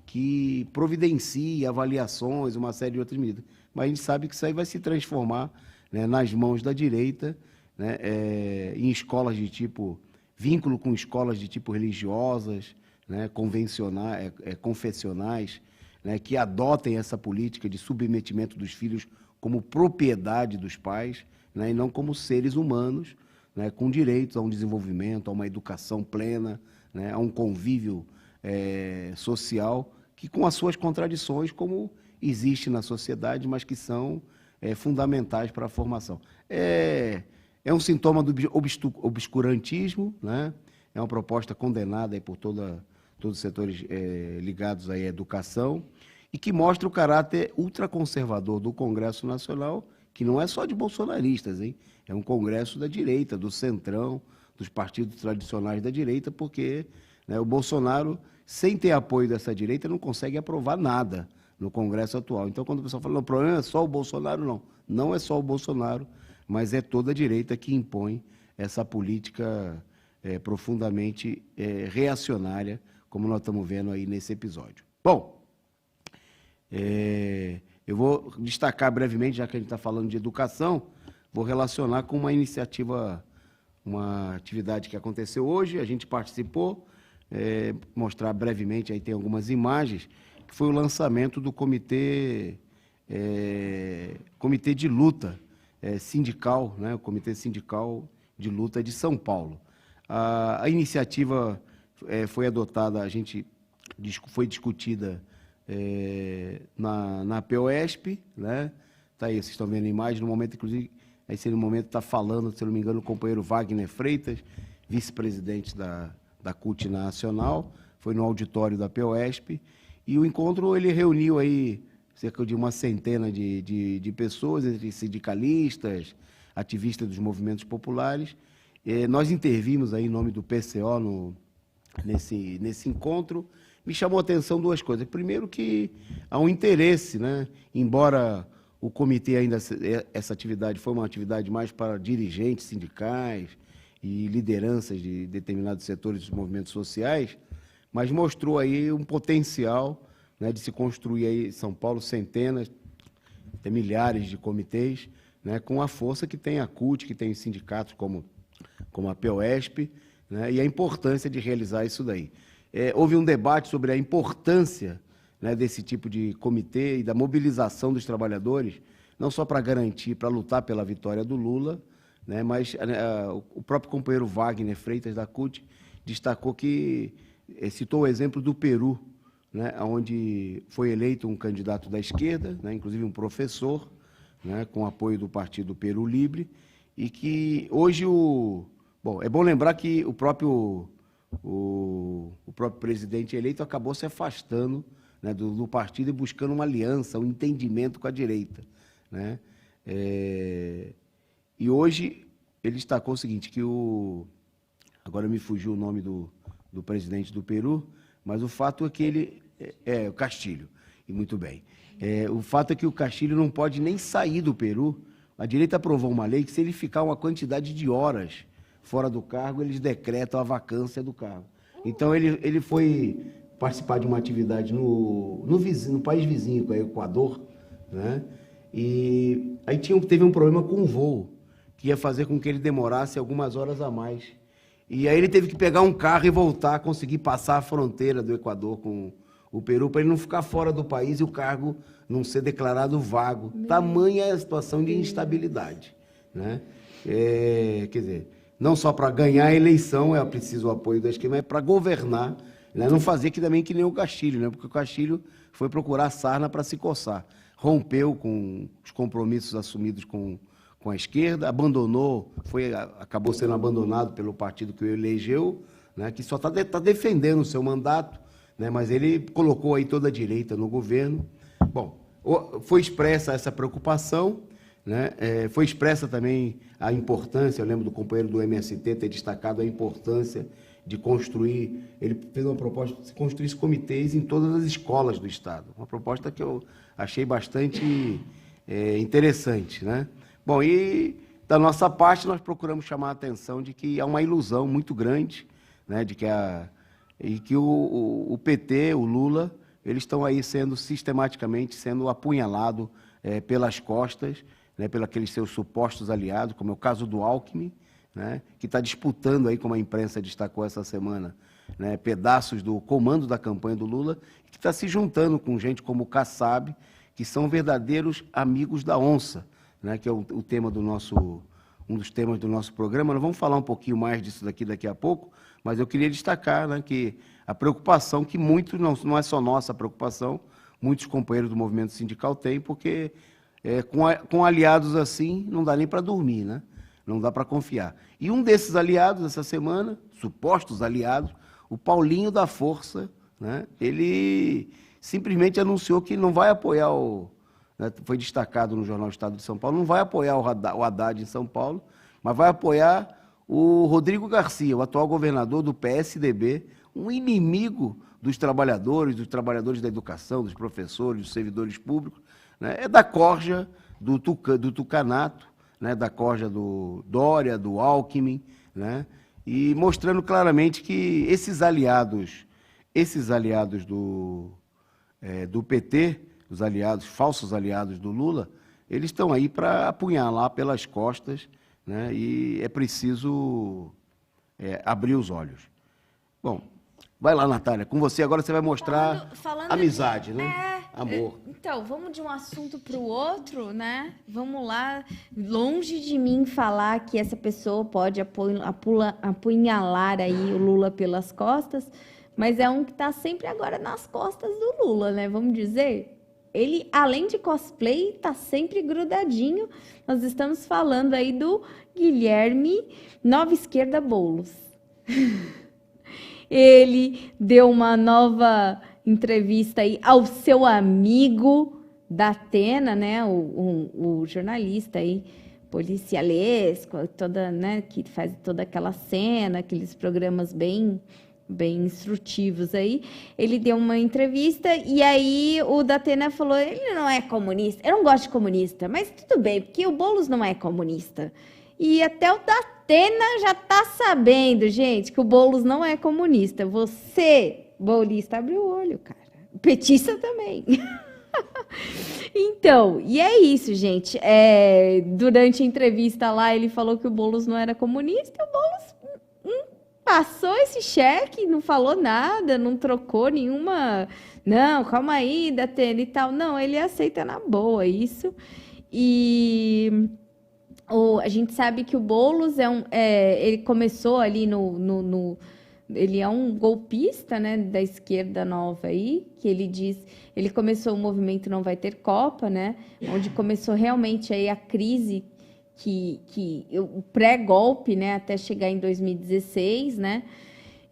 que providencia avaliações, uma série de outras medidas. Mas a gente sabe que isso aí vai se transformar, né, nas mãos da direita, né, em escolas de tipo, vínculo com escolas de tipo religiosas, né, convencionais, confessionais, né, que adotem essa política de submetimento dos filhos como propriedade dos pais, né, e não como seres humanos, né, com direitos a um desenvolvimento, a uma educação plena, né, a um convívio social, que com as suas contradições, como existe na sociedade, mas que são fundamentais para a formação. É um sintoma do obscurantismo, né? É uma proposta condenada aí por todos os setores ligados aí à educação, e que mostra o caráter ultraconservador do Congresso Nacional, que não é só de bolsonaristas, hein? É um congresso da direita, do centrão, dos partidos tradicionais da direita, porque, né, o Bolsonaro, sem ter apoio dessa direita, não consegue aprovar nada no Congresso atual. Então, quando o pessoal fala, não, o problema é só o Bolsonaro, não. Não é só o Bolsonaro, mas é toda a direita que impõe essa política profundamente reacionária, como nós estamos vendo aí nesse episódio. Bom, eu vou destacar brevemente, já que a gente está falando de educação, vou relacionar com uma iniciativa, uma atividade que aconteceu hoje, a gente participou, mostrar brevemente, aí tem algumas imagens, que foi o lançamento do comitê de luta sindical, né, o Comitê Sindical de Luta de São Paulo. A iniciativa foi adotada, foi discutida na POESP, né? Tá aí, vocês estão vendo a imagem, no momento, inclusive, esse momento está falando, se não me engano, o companheiro Wagner Freitas, vice-presidente da CUT Nacional, foi no auditório da POESP, e o encontro ele reuniu aí cerca de uma centena de pessoas, entre sindicalistas, ativistas dos movimentos populares. Nós intervimos aí em nome do PCO nesse encontro. Me chamou a atenção duas coisas. Primeiro que há um interesse, né? Embora o comitê ainda, essa atividade foi uma atividade mais para dirigentes sindicais e lideranças de determinados setores dos movimentos sociais, mas mostrou aí um potencial, né, de se construir aí em São Paulo centenas, até milhares de comitês, né, com a força que tem a CUT, que tem sindicatos como a POESP, né, e a importância de realizar isso daí. Houve um debate sobre a importância, né, desse tipo de comitê e da mobilização dos trabalhadores, não só para garantir, para lutar pela vitória do Lula, né, mas o próprio companheiro Wagner Freitas, da CUT, destacou que, citou o exemplo do Peru, né, onde foi eleito um candidato da esquerda, né, inclusive um professor, né, com apoio do partido Peru Libre, e que hoje Bom, é bom lembrar que o próprio presidente eleito acabou se afastando, né, do partido e buscando uma aliança, um entendimento com a direita, né? E hoje ele destacou o seguinte, que agora me fugiu o nome do presidente do Peru, mas o fato é que ele... o Castilho, e muito bem. O fato é que o Castilho não pode nem sair do Peru. A direita aprovou uma lei que, se ele ficar uma quantidade de horas fora do cargo, eles decretam a vacância do cargo. Então, ele foi participar de uma atividade no país vizinho, que é o Equador, né? E aí teve um problema com o voo, que ia fazer com que ele demorasse algumas horas a mais. E aí ele teve que pegar um carro e voltar, conseguir passar a fronteira do Equador com o Peru, para ele não ficar fora do país e o cargo não ser declarado vago. Tamanha é a situação de instabilidade, né? Quer dizer, não só para ganhar a eleição é preciso o apoio da esquerda, mas para governar, né? Não fazer que nem o Castilho, né? Porque o Castilho foi procurar sarna para se coçar. Rompeu com os compromissos assumidos com a esquerda, acabou sendo abandonado pelo partido que o elegeu, né? Que só está defendendo o seu mandato, né? Mas ele colocou aí toda a direita no governo. Bom, foi expressa essa preocupação, né? Foi expressa também a importância, eu lembro do companheiro do MST ter destacado a importância de construir, ele fez uma proposta de construir comitês em todas as escolas do Estado, uma proposta que eu achei bastante interessante, né? Bom, e da nossa parte nós procuramos chamar a atenção de que há uma ilusão muito grande, né, de que o PT, o Lula, eles estão aí sistematicamente sendo apunhalados pelas costas, né, pelos aqueles seus supostos aliados, como é o caso do Alckmin, né, que está disputando aí, como a imprensa destacou essa semana, né, pedaços do comando da campanha do Lula, que está se juntando com gente como o Kassab, que são verdadeiros amigos da onça, né, que é um dos temas do nosso programa. Nós vamos falar um pouquinho mais disso daqui a pouco, mas eu queria destacar, né, que a preocupação que muitos, não é só nossa preocupação, muitos companheiros do movimento sindical têm, porque com aliados assim não dá nem para dormir, né? Não dá para confiar. E um desses aliados, essa semana, supostos aliados, o Paulinho da Força, né, ele simplesmente anunciou que não vai apoiar né, foi destacado no jornal Estado de São Paulo, não vai apoiar o Haddad em São Paulo, mas vai apoiar o Rodrigo Garcia, o atual governador do PSDB, um inimigo dos trabalhadores da educação, dos professores, dos servidores públicos, né, é da corja do Tucanato, né, da corja do Dória, do Alckmin, né, e mostrando claramente que esses aliados do PT, os falsos aliados do Lula, eles estão aí para apunhalar pelas costas, né, e é preciso abrir os olhos. Bom, vai lá, Natália, com você agora você vai mostrar amizade, né? Amor. Então, vamos de um assunto para o outro, né? Vamos lá. Longe de mim falar que essa pessoa pode apunhalar aí o Lula pelas costas, mas é um que está sempre agora nas costas do Lula, né? Vamos dizer. Ele, além de cosplay, está sempre grudadinho. Nós estamos falando aí do Guilherme Nova Esquerda Boulos. Ele deu uma nova entrevista aí ao seu amigo Datena, né, o jornalista aí, policialesco, toda, né, que faz toda aquela cena, aqueles programas bem instrutivos aí. Ele deu uma entrevista e aí o Datena falou, ele não é comunista, eu não gosto de comunista, mas tudo bem, porque o Boulos não é comunista. E até o Datena já está sabendo, gente, que o Boulos não é comunista. Você, bolista, abre o olho, cara. Petista também. Então, e é isso, gente. Durante a entrevista lá, ele falou que o Boulos não era comunista. E o Boulos passou esse cheque, não falou nada, não trocou nenhuma... Não, calma aí, Datena e tal. Não, ele aceita na boa isso. E... a gente sabe que o Boulos ele começou ali ele é um golpista, né, da esquerda nova aí, que ele começou o movimento Não Vai Ter Copa, né, onde começou realmente aí a crise, o pré-golpe, né, até chegar em 2016, né.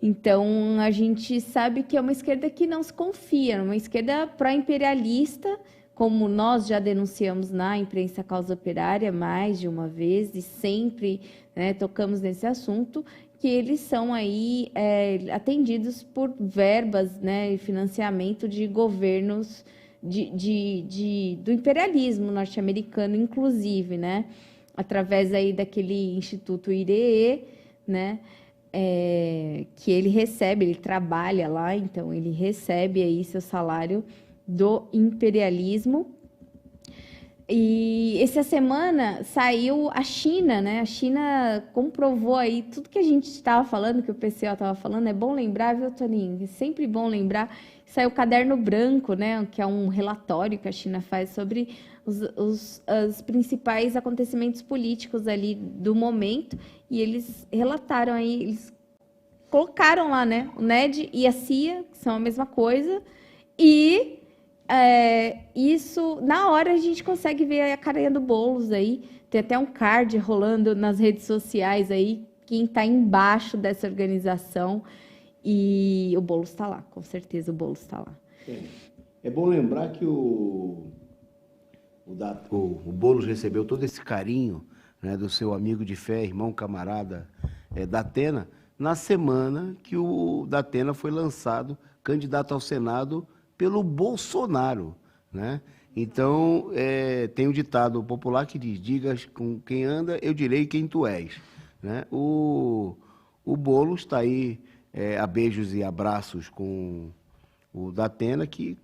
Então a gente sabe que é uma esquerda que não se confia, uma esquerda pró-imperialista, como nós já denunciamos na imprensa Causa Operária mais de uma vez e sempre, né, tocamos nesse assunto, que eles são aí atendidos por verbas, né, e financiamento de governos do imperialismo norte-americano, inclusive, né, através aí daquele Instituto IREE, né, que ele trabalha lá, então ele recebe aí seu salário do imperialismo. E essa semana saiu a China, né? A China comprovou aí tudo que a gente estava falando, que o PCO estava falando. É bom lembrar, viu, Toninho? É sempre bom lembrar. Saiu o Caderno Branco, né? Que é um relatório que a China faz sobre os principais acontecimentos políticos ali do momento. E eles relataram aí, eles colocaram lá, né? O NED e a CIA, que são a mesma coisa. E... isso, na hora a gente consegue ver a carinha do Boulos aí, tem até um card rolando nas redes sociais aí, quem está embaixo dessa organização, e o Boulos está lá, com certeza o Boulos está lá. É bom lembrar que o Boulos recebeu todo esse carinho, né, do seu amigo de fé, irmão, camarada Datena, na semana que o Datena foi lançado candidato ao Senado pelo Bolsonaro, né? Então, tem um ditado popular que diz, digas com quem anda, eu direi quem tu és, né? O Boulos está aí a beijos e abraços com o Datena, que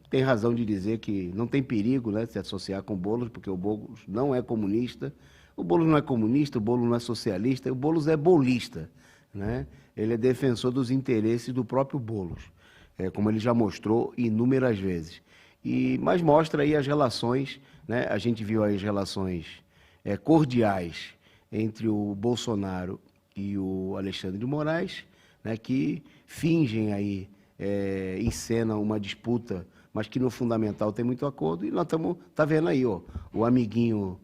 tem razão de dizer que não tem perigo, né, se associar com o Boulos, porque o Boulos não é comunista, o Boulos não é comunista, o Boulos não é socialista, o Boulos é bolista, né? Ele é defensor dos interesses do próprio Boulos. Como ele já mostrou inúmeras vezes. Mas mostra aí as relações, né? A gente viu aí as relações cordiais entre o Bolsonaro e o Alexandre de Moraes, né? Que fingem aí, encenam uma disputa, mas que no fundamental tem muito acordo, e nós estamos, vendo aí, ó, o amiguinho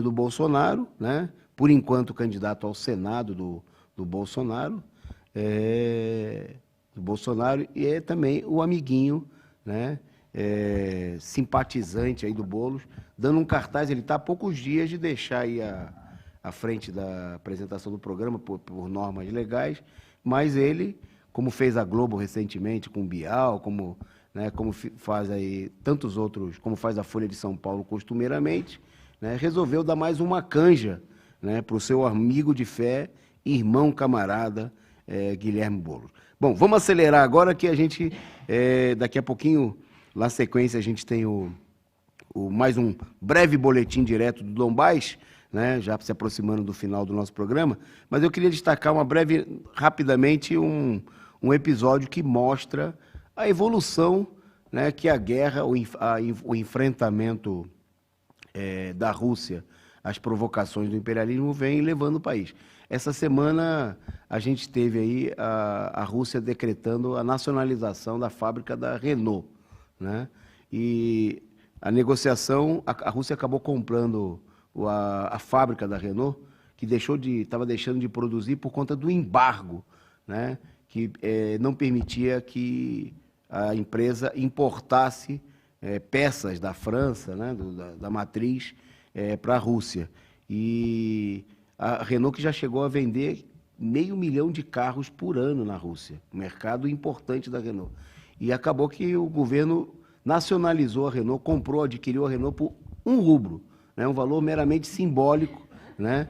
do Bolsonaro, né? Por enquanto candidato ao Senado do Bolsonaro, do Bolsonaro, e é também o amiguinho, né, simpatizante aí do Boulos, dando um cartaz. Ele está há poucos dias de deixar aí à frente da apresentação do programa por normas legais, mas ele, como fez a Globo recentemente com o Bial, como faz aí tantos outros, como faz a Folha de São Paulo costumeiramente, né, resolveu dar mais uma canja, né, para o seu amigo de fé, irmão, camarada, Guilherme Boulos. Bom, vamos acelerar agora que a gente, daqui a pouquinho, na sequência, a gente tem mais um breve boletim direto do Donbás, né, já se aproximando do final do nosso programa, mas eu queria destacar rapidamente, um episódio que mostra a evolução, né, que a guerra, o enfrentamento da Rússia, as provocações do imperialismo vem levando o país. Essa semana a gente teve aí a Rússia decretando a nacionalização da fábrica da Renault, né? E a negociação, a Rússia acabou comprando a fábrica da Renault, que estava deixando de produzir por conta do embargo, né, que não permitia que a empresa importasse peças da França, né, da matriz, para a Rússia. E a Renault que já chegou a vender 500 mil de carros por ano na Rússia, um mercado importante da Renault. E acabou que o governo nacionalizou a Renault, adquiriu a Renault por R$1, né, um valor meramente simbólico, né?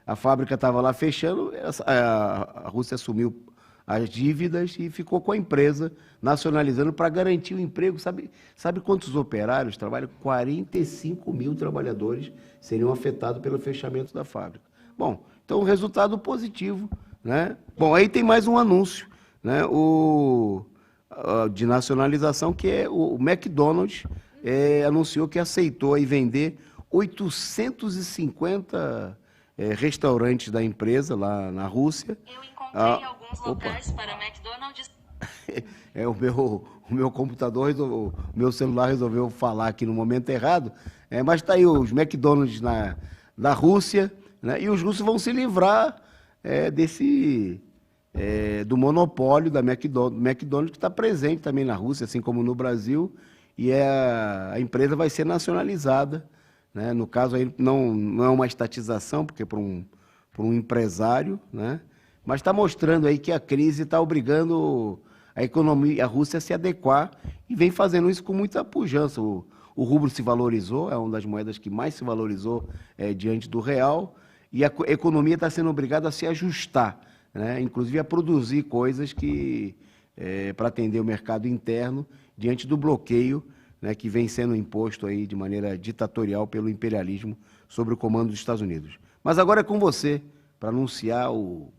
A fábrica estava lá fechando, a Rússia assumiu as dívidas e ficou com a empresa nacionalizando para garantir o emprego. Sabe quantos operários trabalham? 45 mil trabalhadores seriam afetados pelo fechamento da fábrica. Bom, então um resultado positivo, né? Bom, aí tem mais um anúncio, né, de nacionalização, que é o McDonald's anunciou que aceitou aí vender 850 restaurantes da empresa lá na Rússia. Eu encontrei alguns locais para McDonald's. O meu computador, o meu celular resolveu falar aqui no momento errado, mas está aí os McDonald's da Rússia, né, e os russos vão se livrar do monopólio da McDonald's, que está presente também na Rússia, assim como no Brasil, e a empresa vai ser nacionalizada, né? No caso aí não é uma estatização, porque por um empresário, né? Mas está mostrando aí que a crise está obrigando a economia, a Rússia a se adequar, e vem fazendo isso com muita pujança. O rublo se valorizou, é uma das moedas que mais se valorizou diante do real, e a economia está sendo obrigada a se ajustar, né? Inclusive a produzir coisas para atender o mercado interno diante do bloqueio, né, que vem sendo imposto aí de maneira ditatorial pelo imperialismo sobre o comando dos Estados Unidos. Mas agora é com você para anunciar o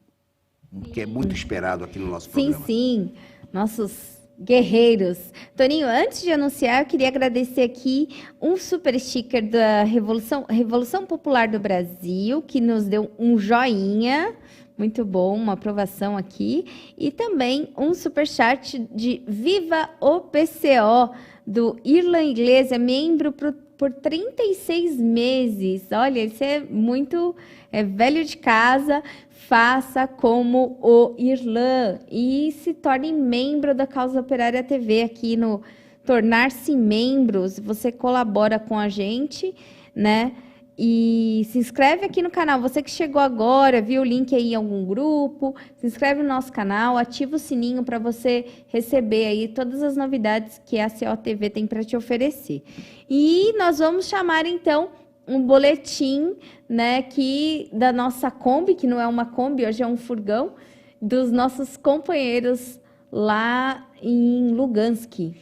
que é muito esperado aqui no nosso programa. Sim, nossos guerreiros. Toninho, antes de anunciar, eu queria agradecer aqui um super sticker da Revolução Popular do Brasil, que nos deu um joinha. Muito bom, uma aprovação aqui. E também um superchat de Viva o PCO, do Irlan Iglesia, membro por 36 meses. Olha, isso é muito velho de casa. Faça como o Irlan e se torne membro da Causa Operária TV aqui no Tornar-se Membros. Você colabora com a gente, né? E se inscreve aqui no canal. Você que chegou agora, viu o link aí em algum grupo, se inscreve no nosso canal, ativa o sininho para você receber aí todas as novidades que a COTV tem para te oferecer. E nós vamos chamar então um boletim, né, da nossa Kombi, que não é uma Kombi, hoje é um furgão, dos nossos companheiros lá em Lugansk.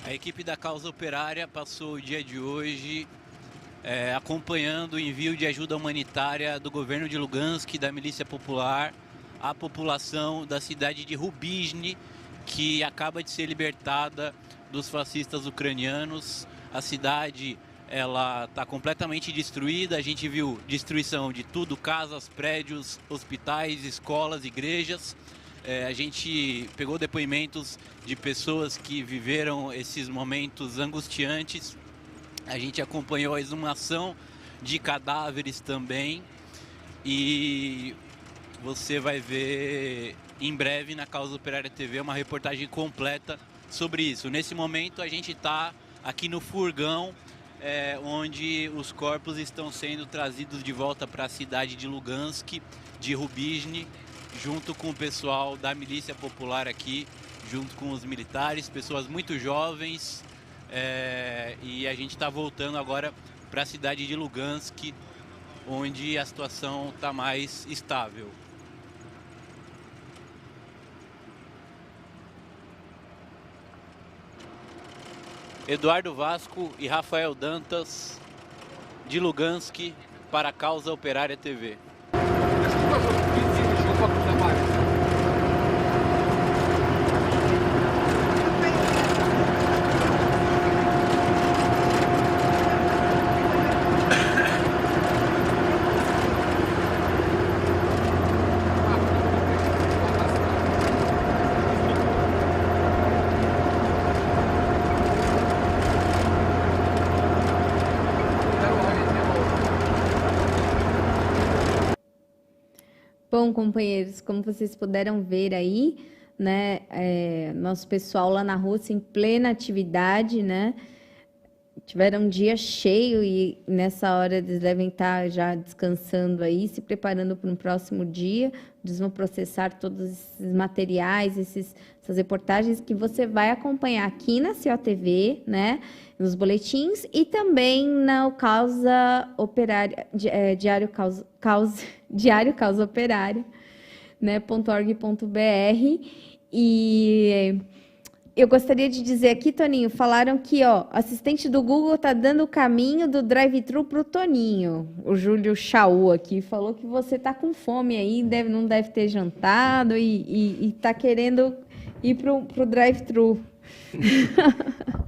A equipe da Causa Operária passou o dia de hoje acompanhando o envio de ajuda humanitária do governo de Lugansk, da Milícia Popular, à população da cidade de Rubizhny, que acaba de ser libertada dos fascistas ucranianos. A cidade está completamente destruída, a gente viu destruição de tudo, casas, prédios, hospitais, escolas, igrejas. A gente pegou depoimentos de pessoas que viveram esses momentos angustiantes A gente acompanhou a exumação de cadáveres também e você vai ver em breve na Causa Operária TV uma reportagem completa sobre isso. Nesse momento a gente está aqui no furgão, onde os corpos estão sendo trazidos de volta para a cidade de Lugansk, de Rubizhny, junto com o pessoal da milícia popular aqui, junto com os militares, pessoas muito jovens, e a gente está voltando agora para a cidade de Lugansk, onde a situação está mais estável. Eduardo Vasco e Rafael Dantas, de Lugansk, para a Causa Operária TV. Bom, companheiros, como vocês puderam ver aí, né, nosso pessoal lá na Rússia em plena atividade, né, tiveram um dia cheio e nessa hora eles devem estar já descansando aí, se preparando para um próximo dia. Eles vão processar todos esses materiais, essas reportagens que você vai acompanhar aqui na COTV, né, nos boletins e também na Causa Operária, Diário Causa Operária, né, .org.br. E eu gostaria de dizer aqui, Toninho, falaram que assistente do Google está dando o caminho do drive-thru para o Toninho. O Júlio Chaú aqui falou que você está com fome aí, não deve ter jantado e está querendo ir para o drive-thru.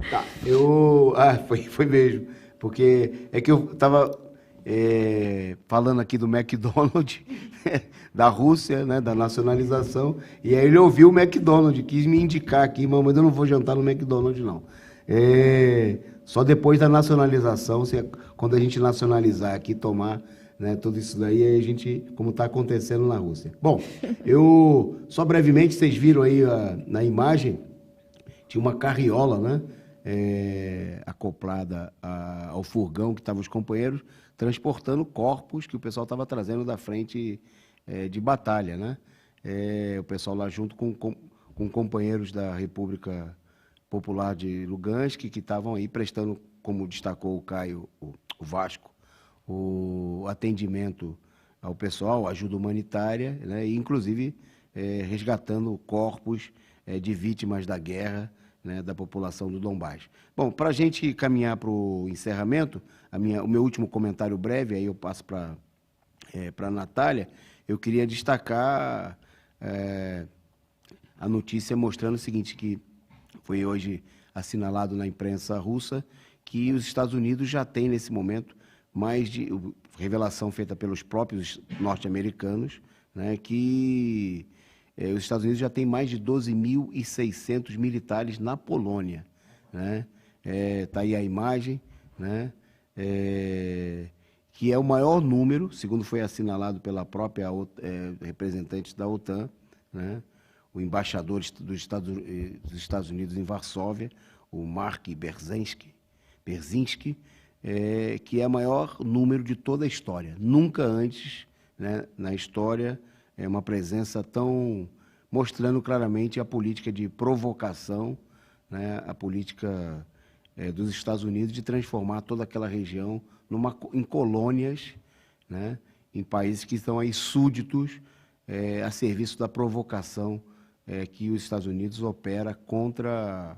Tá, foi mesmo, porque é que eu estava falando aqui do McDonald's, da Rússia, né, da nacionalização, e aí ele ouviu o McDonald's, quis me indicar aqui, mas eu não vou jantar no McDonald's, não. Só depois da nacionalização, quando a gente nacionalizar aqui, tomar, né, tudo isso daí, aí a gente, como está acontecendo na Rússia. Bom, só brevemente, vocês viram aí na imagem, tinha uma carriola, né, acoplada ao furgão que estavam os companheiros, transportando corpos que o pessoal estava trazendo da frente de batalha, né? O pessoal lá junto com companheiros da República Popular de Lugansk, que estavam aí prestando, como destacou o Caio, o Vasco, o atendimento ao pessoal, ajuda humanitária, né? E, inclusive, resgatando corpos de vítimas da guerra, né, da população do Donbás. Bom, para a gente caminhar para o encerramento, o meu último comentário breve, aí eu passo para a Natália, eu queria destacar a notícia mostrando o seguinte, que foi hoje assinalado na imprensa russa, que os Estados Unidos já têm, nesse momento, revelação feita pelos próprios norte-americanos, né, que os Estados Unidos já têm mais de 12.600 militares na Polônia, né? Tá aí a imagem, né? Que é o maior número, segundo foi assinalado pela própria representante da OTAN, né? O embaixador dos Estados Unidos em Varsóvia, o Mark Berzinski, que é o maior número de toda a história. Nunca antes, né, na história, uma presença tão mostrando claramente a política de provocação, né, a política dos Estados Unidos de transformar toda aquela região em colônias, né, em países que estão aí súditos a serviço da provocação que os Estados Unidos opera contra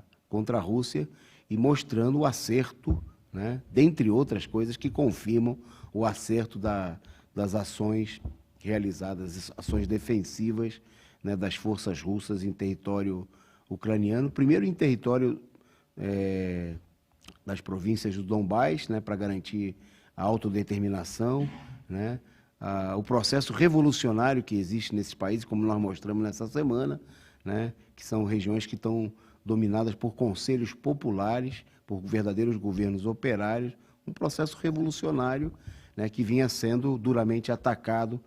a Rússia e mostrando o acerto, né, dentre outras coisas que confirmam o acerto das ações realizadas, ações defensivas, né, das forças russas em território ucraniano, primeiro em território das províncias do Donbás, né, para garantir a autodeterminação, né, o processo revolucionário que existe nesses países, como nós mostramos nessa semana, né, que são regiões que estão dominadas por conselhos populares, por verdadeiros governos operários, um processo revolucionário, né, que vinha sendo duramente atacado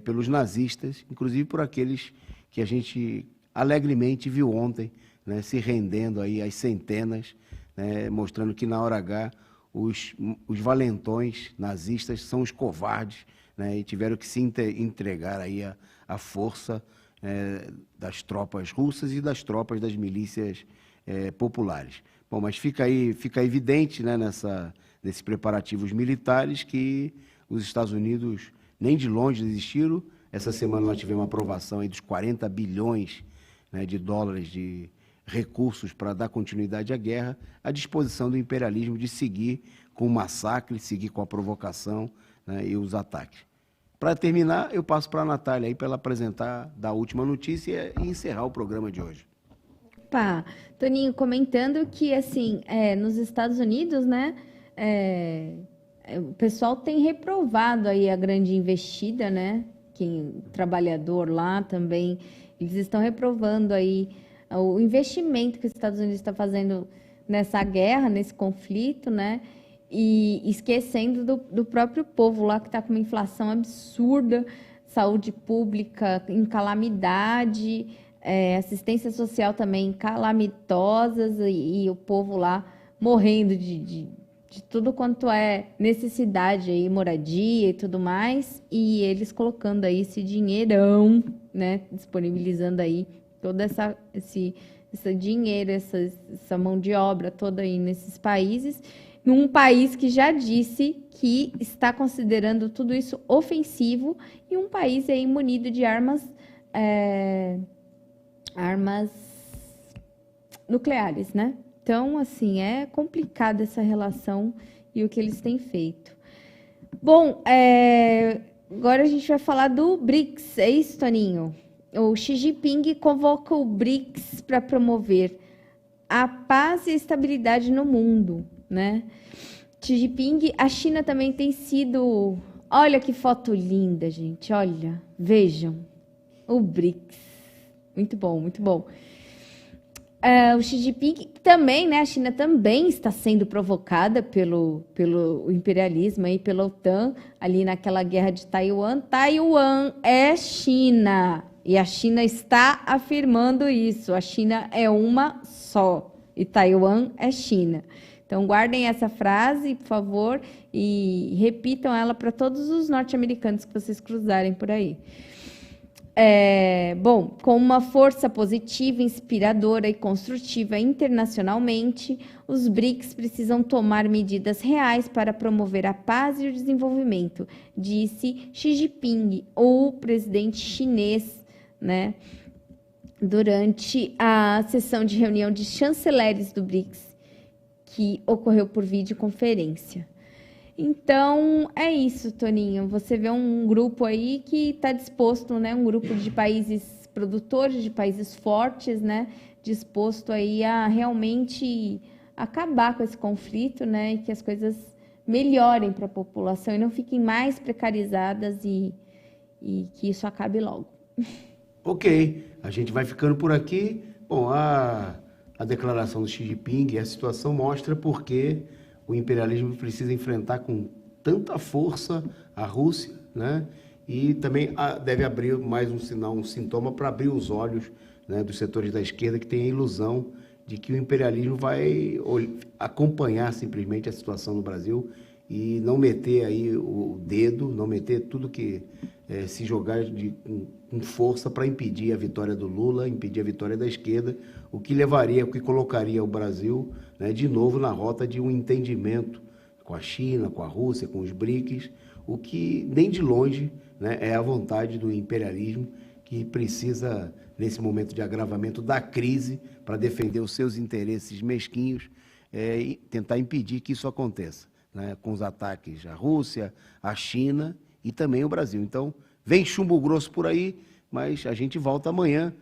pelos nazistas, inclusive por aqueles que a gente alegremente viu ontem, né, se rendendo aí às centenas, né, mostrando que na hora H os valentões nazistas são os covardes, né, e tiveram que se entregar aí à força das tropas russas e das tropas das milícias populares. Bom, mas fica evidente, né, nesses preparativos militares que os Estados Unidos nem de longe desistiram. Essa semana nós tivemos uma aprovação aí dos 40 bilhões, né, de dólares de recursos para dar continuidade à guerra, à disposição do imperialismo de seguir com o massacre, seguir com a provocação, né, e os ataques. Para terminar, eu passo para a Natália aí para ela apresentar, dar a última notícia e encerrar o programa de hoje. Opa, Toninho, comentando que, assim, nos Estados Unidos, né, o pessoal tem reprovado aí a grande investida, né, trabalhador lá também, eles estão reprovando aí o investimento que os Estados Unidos está fazendo nessa guerra, nesse conflito, né, e esquecendo do próprio povo lá que está com uma inflação absurda, saúde pública em calamidade, assistência social também calamitosas e o povo lá morrendo de tudo quanto é necessidade aí, moradia e tudo mais, e eles colocando aí esse dinheirão, né, disponibilizando aí todo esse dinheiro, essa mão de obra toda aí nesses países, num país que já disse que está considerando tudo isso ofensivo, e um país aí munido de armas nucleares, né? Então, assim, é complicada essa relação e o que eles têm feito. Bom, agora a gente vai falar do BRICS, é isso, Toninho? O Xi Jinping convoca o BRICS para promover a paz e a estabilidade no mundo, né? Xi Jinping, a China também tem sido... Olha que foto linda, gente, olha, vejam, o BRICS, muito bom, muito bom. O Xi Jinping também, né? A China também está sendo provocada pelo imperialismo e pela OTAN, ali naquela guerra de Taiwan. Taiwan é China, e a China está afirmando isso. A China é uma só, e Taiwan é China. Então, guardem essa frase, por favor, e repitam ela para todos os norte-americanos que vocês cruzarem por aí. Bom, com uma força positiva, inspiradora e construtiva internacionalmente, os BRICS precisam tomar medidas reais para promover a paz e o desenvolvimento, disse Xi Jinping, o presidente chinês, né, durante a sessão de reunião de chanceleres do BRICS, que ocorreu por videoconferência. Então, é isso, Toninho. Você vê um grupo aí que está disposto, né? Um grupo de países produtores, de países fortes, né? Disposto aí a realmente acabar com esse conflito, né? E que as coisas melhorem para a população e não fiquem mais precarizadas e que isso acabe logo. Ok, a gente vai ficando por aqui. Bom, a declaração do Xi Jinping e a situação mostra por que o imperialismo precisa enfrentar com tanta força a Rússia, né? E também deve abrir mais um sinal, um sintoma para abrir os olhos, né, dos setores da esquerda que têm a ilusão de que o imperialismo vai acompanhar simplesmente a situação no Brasil e não meter aí o dedo, não meter tudo que se jogar com força para impedir a vitória do Lula, impedir a vitória da esquerda, o que colocaria o Brasil, né, de novo na rota de um entendimento com a China, com a Rússia, com os BRICS, o que nem de longe, né, é a vontade do imperialismo, que precisa, nesse momento de agravamento da crise, para defender os seus interesses mesquinhos, e tentar impedir que isso aconteça, né, com os ataques à Rússia, à China e também o Brasil. Então, vem chumbo grosso por aí, mas a gente volta amanhã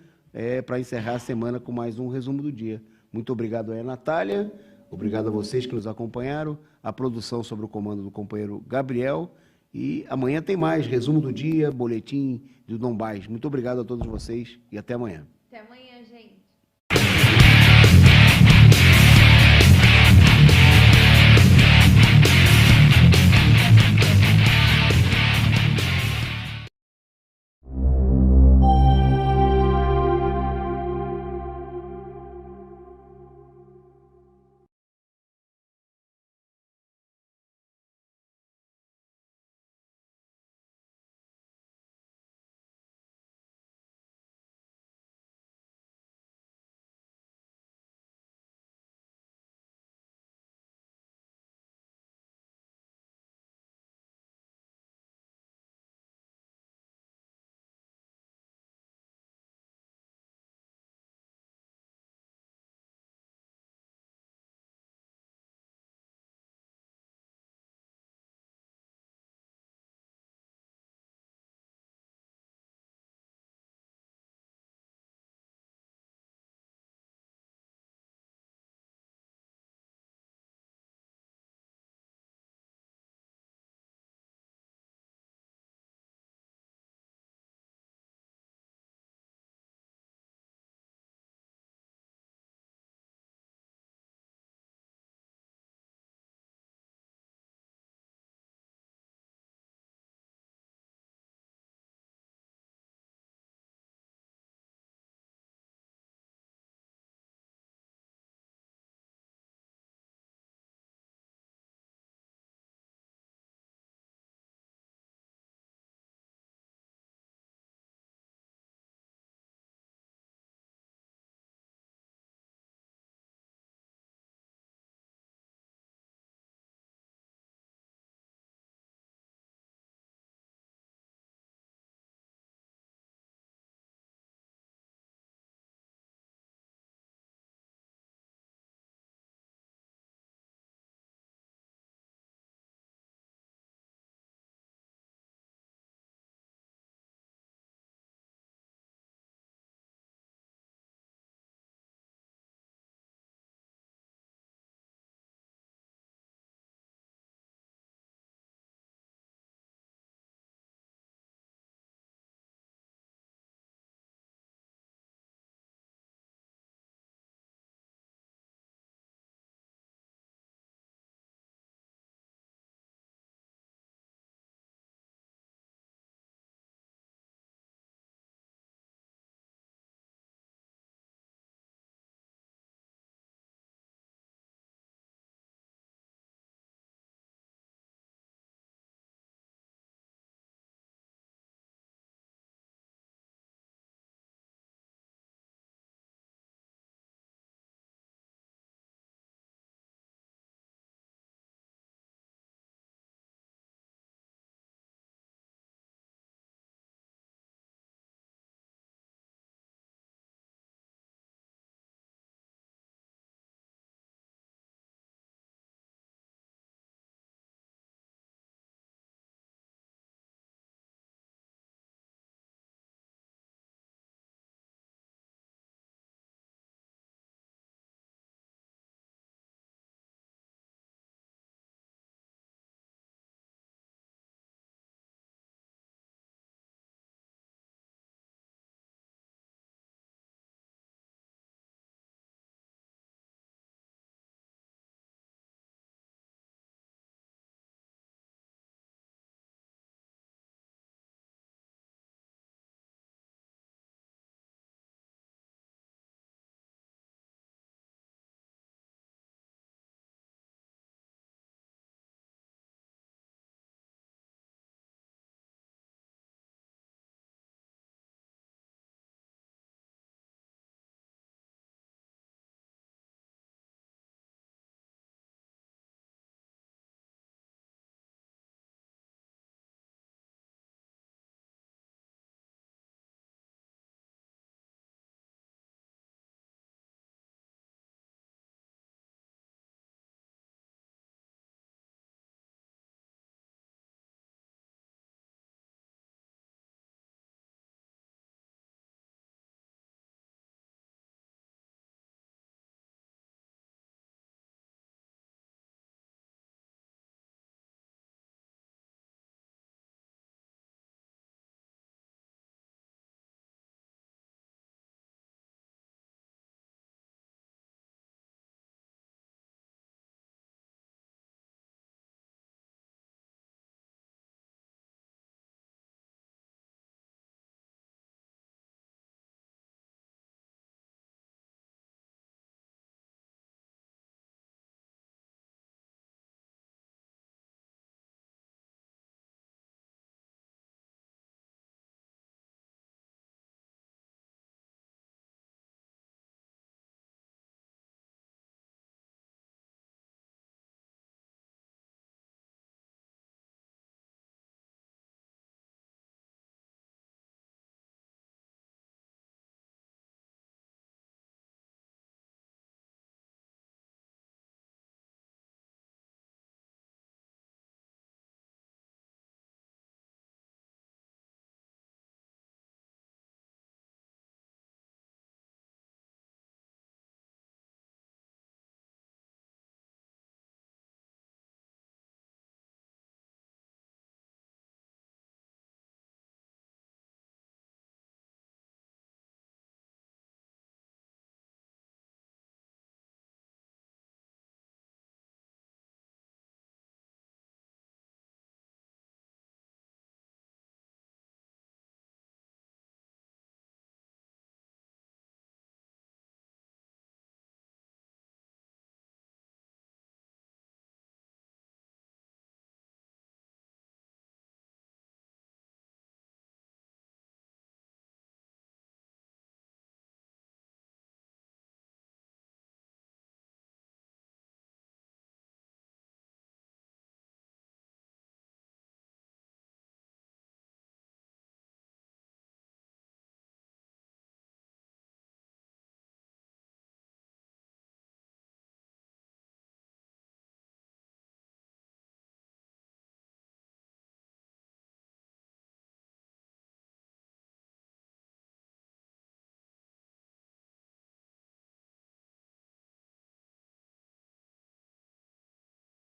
para encerrar a semana com mais um resumo do dia. Muito obrigado aí, Natália. Obrigado a vocês que nos acompanharam. A produção sob o comando do companheiro Gabriel. E amanhã tem mais resumo do dia, boletim do Dom Bás. Muito obrigado a todos vocês e até amanhã.